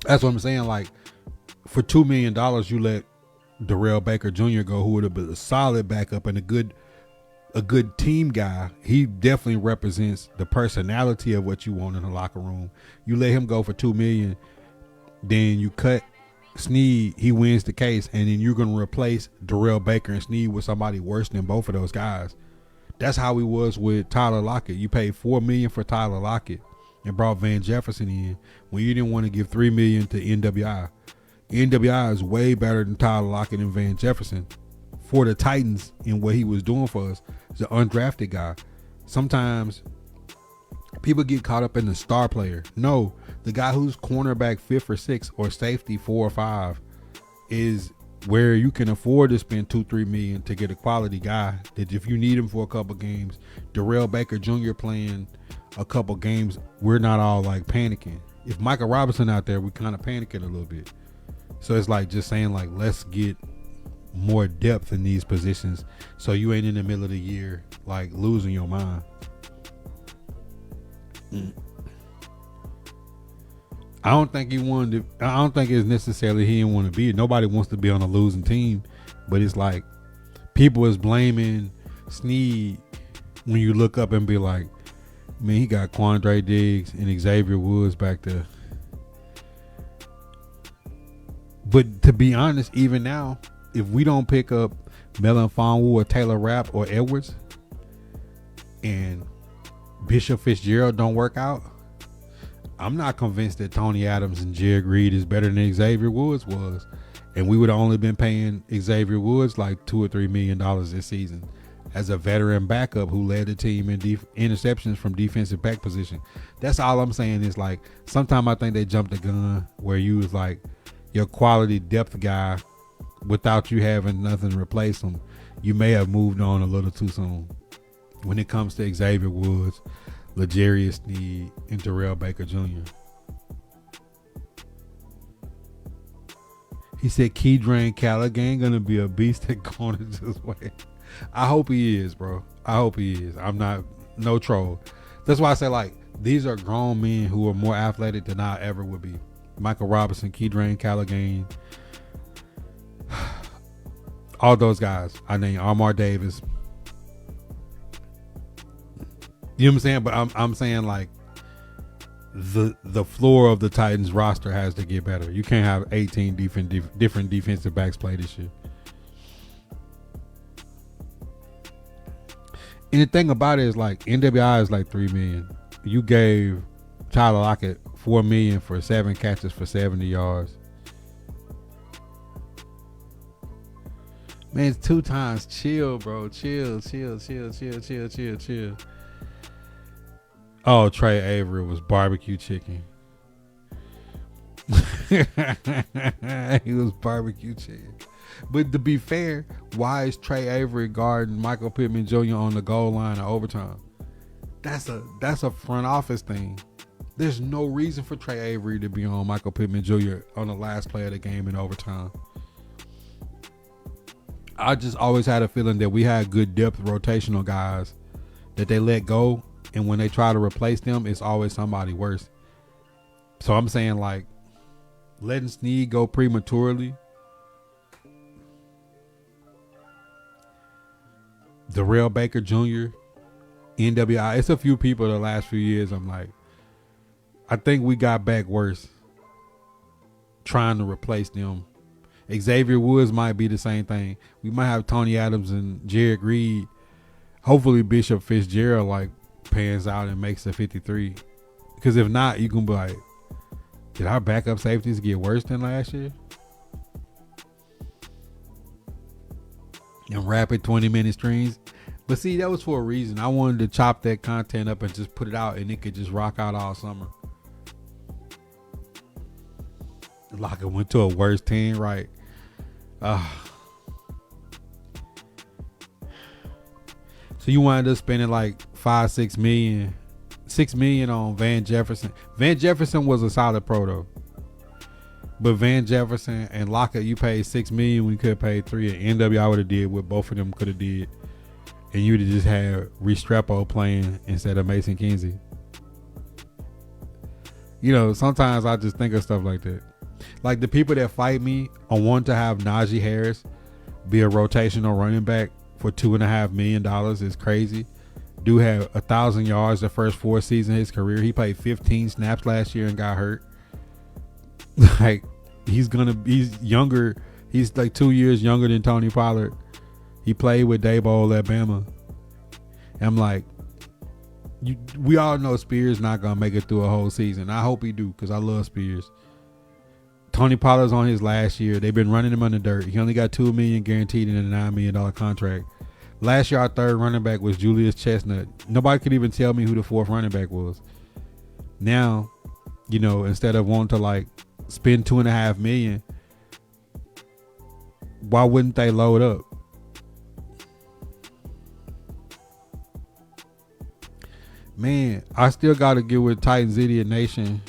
That's what I'm saying. Like, for $2 million, you let Darrell Baker Jr. go, who would have been a solid backup and a good team guy. He definitely represents the personality of what you want in the locker room. You let him go for $2 million, then you cut Sneed, he wins the case, and then you're going to replace Darrell Baker and Sneed with somebody worse than both of those guys. That's how he was with Tyler Lockett. You paid $4 million for Tyler Lockett and brought Van Jefferson in when you didn't want to give $3 million to NWI. NWI is way better than Tyler Lockett and Van Jefferson for the Titans in what he was doing for us. He's an undrafted guy. Sometimes people get caught up in the star player. No, the guy who's cornerback 5th or 6th or safety 4 or 5 is where you can afford to spend $2-3 million to get a quality guy that if you need him for a couple games. Darrell Baker Jr. playing a couple games, we're not all like panicking. If Michael Robinson out there, we kind of panicking a little bit. So it's like just saying, like, let's get more depth in these positions so you ain't in the middle of the year like losing your mind. I don't think he wanted to. I don't think it's necessarily he didn't want to be. Nobody wants to be on a losing team, but it's like people is blaming Sneed when you look up and be like, man, he got Quandre Diggs and Xavier Woods back there. But to be honest, even now, if we don't pick up Melon Fonwu or Taylor Rapp or Edwards, and Bishop Fitzgerald don't work out, I'm not convinced that Tony Adams and Jared Reed is better than Xavier Woods was. And we would have only been paying Xavier Woods like $2 or $3 million this season as a veteran backup who led the team in interceptions from defensive back position. That's all I'm saying is, like, sometimes I think they jumped the gun where you was like your quality depth guy without you having nothing to replace him. You may have moved on a little too soon when it comes to Xavier Woods, L'Jarius Sneed, and Darrell Baker Jr. He said Keydrane Callaghan gonna be a beast at corner this way. I hope he is, bro. I hope he is. I'm not no troll. That's why I say, like, these are grown men who are more athletic than I ever would be. Michael Robinson, Keydrane Callaghan, all those guys. I named Armar Davis. You know what I'm saying? But I'm saying, like, the floor of the Titans roster has to get better. You can't have 18 different defensive backs play this year. And the thing about it is, like, NWI is like $3 million. You gave Tyler Lockett $4 million for 7 catches for 70 yards. Man, it's 2 times. Chill, bro. Chill. Oh, Trey Avery was barbecue chicken. He was barbecue chicken. But to be fair, why is Trey Avery guarding Michael Pittman Jr. on the goal line in overtime? That's a front office thing. There's no reason for Trey Avery to be on Michael Pittman Jr. on the last play of the game in overtime. I just always had a feeling that we had good depth rotational guys that they let go, and when they try to replace them, it's always somebody worse. So I'm saying, like, letting Sneed go prematurely, Darrell Baker Jr., NWI, it's a few people the last few years I'm like, I think we got back worse trying to replace them. Xavier Woods might be the same thing. We might have Tony Adams and Jared Reed. Hopefully Bishop Fitzgerald, like, pans out and makes a 53. Because if not, you can be like, did our backup safeties get worse than last year? And rapid 20-minute streams. But see, that was for a reason. I wanted to chop that content up and just put it out, and it could just rock out all summer. Locker went to a worse 10, right? So you wind up spending like $6 million on Van Jefferson. Van Jefferson was a solid pro though. But Van Jefferson and Lockett, you paid $6 million. We could have paid $3 million. And NWI would have did what both of them could have did. And you would have just had Restrepo playing instead of Mason Kinsey. You know, sometimes I just think of stuff like that. Like the people that fight me on wanting to have Najee Harris be a rotational running back for $2.5 million is crazy. Dude had 1,000 yards the first 4 seasons of his career. He played 15 snaps last year and got hurt. Like he's younger. He's like 2 years younger than Tony Pollard. He played with Dabo, Alabama. And I'm like, we all know Spears not gonna make it through a whole season. I hope he do because I love Spears. Tony Pollard's on his last year. They've been running him on the dirt. He only got $2 million guaranteed in a $9 million contract. Last year, our third running back was Julius Chestnut. Nobody could even tell me who the fourth running back was. Now, you know, instead of wanting to like spend $2.5 million, why wouldn't they load up? Man, I still got to get with Titans Idiot Nation.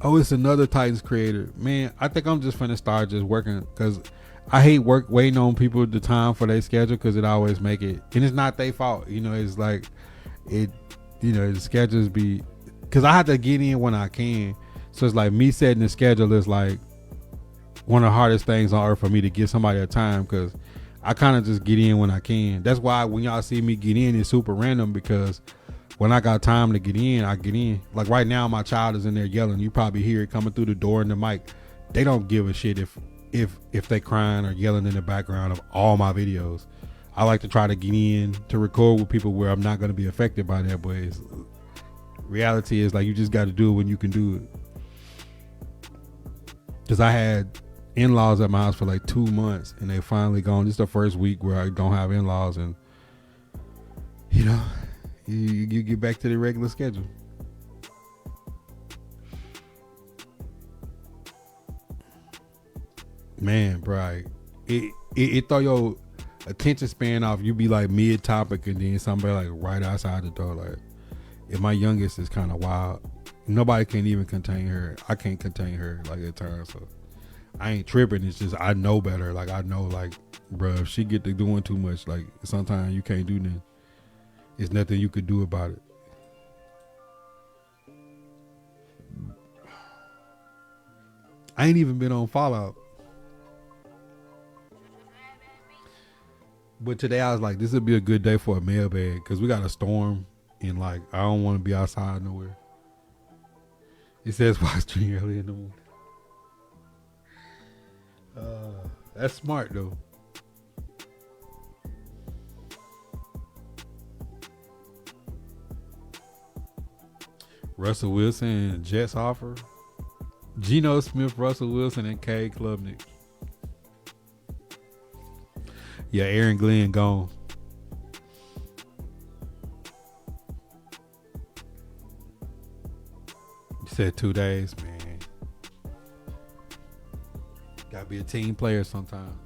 Oh, it's another Titans creator. Man, I think I'm just finna start just working because I hate waiting on people the time for their schedule because it always make it. And it's not their fault. You know, it's like it, you know, the schedules be, because I have to get in when I can. So it's like me setting the schedule is like one of the hardest things on earth for me to give somebody a time because I kind of just get in when I can. That's why when y'all see me get in, it's super random because when I got time to get in, I get in. Like right now, my child is in there yelling. You probably hear it coming through the door and the mic. They don't give a shit if they crying or yelling in the background of all my videos. I like to try to get in to record with people where I'm not going to be affected by that. But reality is like you just got to do it when you can do it. Because I had in-laws at my house for like 2 months and they finally gone. This is the first week where I don't have in-laws, and you know, you get back to the regular schedule. Man, bro, it throw your attention span off. You be like mid topic and then somebody like right outside the door. Like, if my youngest is kind of wild, nobody can even contain her. I can't contain her like at times. So I ain't tripping. It's just I know better. Like I know, like, bro, if she get to doing too much, like sometimes you can't do nothing. There's nothing you could do about it. I ain't even been on Fallout. But today I was like, this would be a good day for a mailbag because we got a storm and like I don't want to be outside nowhere. It says watch stream early in the morning. That's smart though. Russell Wilson and Jets offer. Geno Smith, Russell Wilson, and Cade Klubnik. Yeah, Aaron Glenn gone. You said 2 days, man. Gotta be a team player sometime.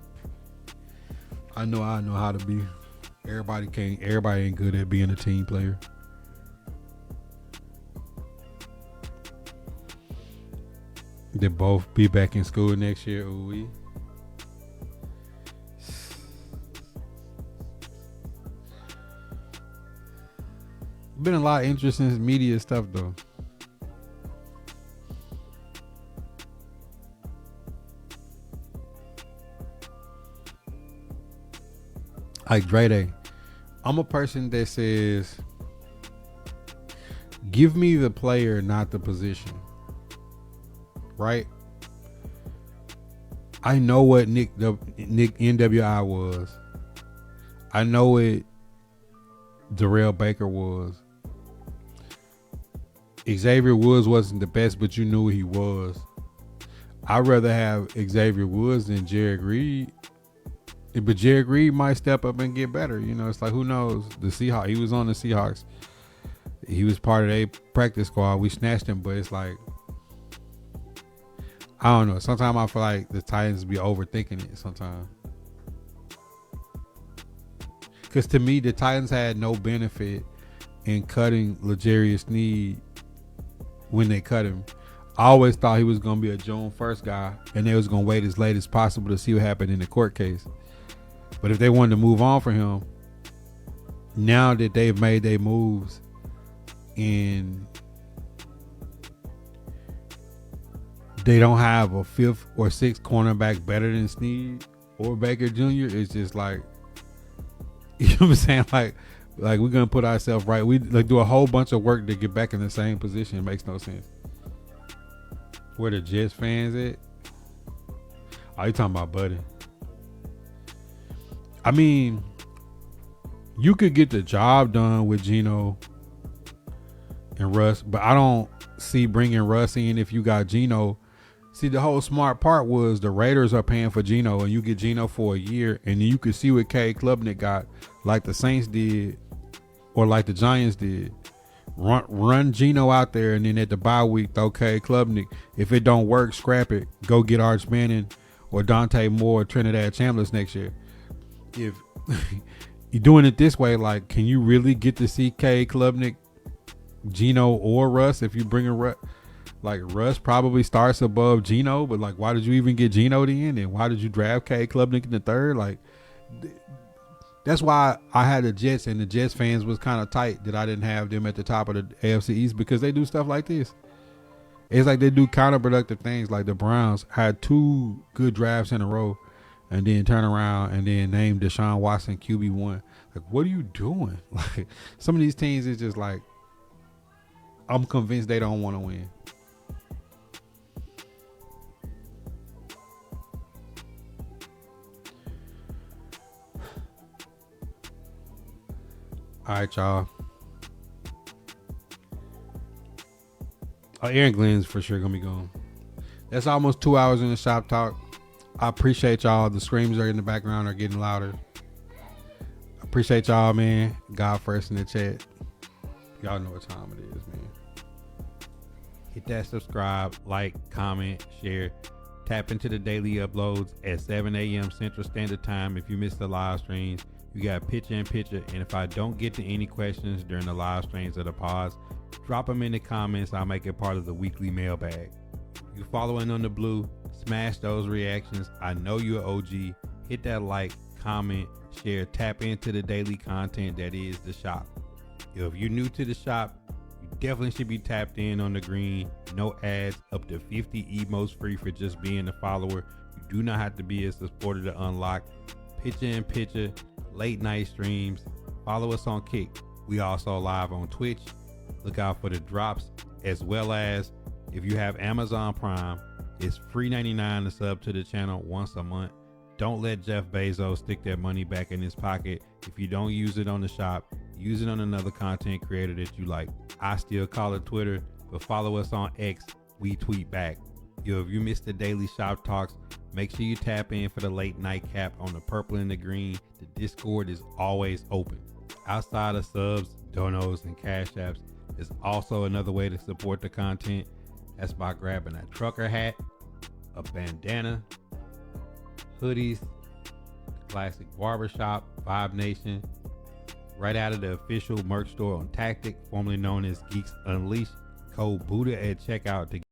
I know how to be. Everybody ain't good at being a team player. They both be back in school next year. Ooh-wee. Been a lot of interesting media stuff though. Like Dre Day. I'm a person that says, give me the player, not the position. Right? I know what Nick NWI was. I know what Darrell Baker was. Xavier Woods wasn't the best, but you knew he was. I'd rather have Xavier Woods than Jared Reed. But Jared Reed might step up and get better. You know, it's like, who knows? The Seahawks. He was on the Seahawks. He was part of their practice squad. We snatched him, but it's like, I don't know. Sometimes I feel like the Titans be overthinking it sometimes. Because to me, the Titans had no benefit in cutting L'Jarius Sneed when they cut him. I always thought he was going to be a June 1st guy, and they was going to wait as late as possible to see what happened in the court case. But if they wanted to move on for him, now that they've made their moves and they don't have a 5th or 6th cornerback better than Sneed or Baker Jr., it's just like, you know what I'm saying? Like we're going to put ourselves right. We like do a whole bunch of work to get back in the same position. It makes no sense. Where the Jets fans at? Oh, you talking about Buddy? I mean, you could get the job done with Geno and Russ, but I don't see bringing Russ in if you got Geno. See, the whole smart part was the Raiders are paying for Geno, and you get Geno for a year, and then you could see what Cade Klubnik got, like the Saints did, or like the Giants did. Run Geno out there, and then at the bye week, okay, Klubnik. If it don't work, scrap it. Go get Arch Manning or Dante Moore or Trinidad Chambliss next year. If you're doing it this way, like, can you really get to see Cade Klubnik, Geno, or Russ? If you bring a Russ, like Russ probably starts above Geno, but like, why did you even get Geno in? And why did you draft Cade Klubnik in the 3rd? Like, that's why I had the Jets, and the Jets fans was kind of tight that I didn't have them at the top of the AFC East, because they do stuff like this. It's like they do counterproductive things. Like the Browns had 2 good drafts in a row and then turn around and then name Deshaun Watson QB1. Like, what are you doing? Like, some of these teams is just like, I'm convinced they don't want to win. All right, y'all. Aaron Glenn's for sure gonna be gone. That's almost 2 hours in the shop talk. I appreciate y'all. The screams are in the background are getting louder. Appreciate y'all, man. God first in the chat. Y'all know what time it is, man. Hit that subscribe, like, comment, share. Tap into the daily uploads at 7 a.m. Central Standard Time. If you missed the live streams, you got picture in picture. And if I don't get to any questions during the live streams or the pods, drop them in the comments. I'll make it part of the weekly mailbag. You following on the blue, smash those reactions. I know you're OG. Hit that like, comment, share, tap into the daily content that is the shop. If you're new to the shop, you definitely should be tapped in on the green. No ads, up to 50 emotes free for just being a follower. You do not have to be a supporter to unlock picture in picture, late night streams. Follow us on Kick. We also live on Twitch. Look out for the drops, as well as if you have Amazon Prime, it's free $99 to sub to the channel once a month. Don't let Jeff Bezos stick that money back in his pocket. If you don't use it on the shop, use it on another content creator that you like. I still call it Twitter, but follow us on X. We tweet back. Yo, if you missed the daily shop talks, make sure you tap in for the late night cap on the purple and the green. The Discord is always open. Outside of subs, donos, and cash apps, there's also another way to support the content. That's by grabbing a trucker hat, a bandana, hoodies, classic barbershop, Vibe Nation, right out of the official merch store on Tactic, formerly known as Geeks Unleashed. Code Buddha at checkout to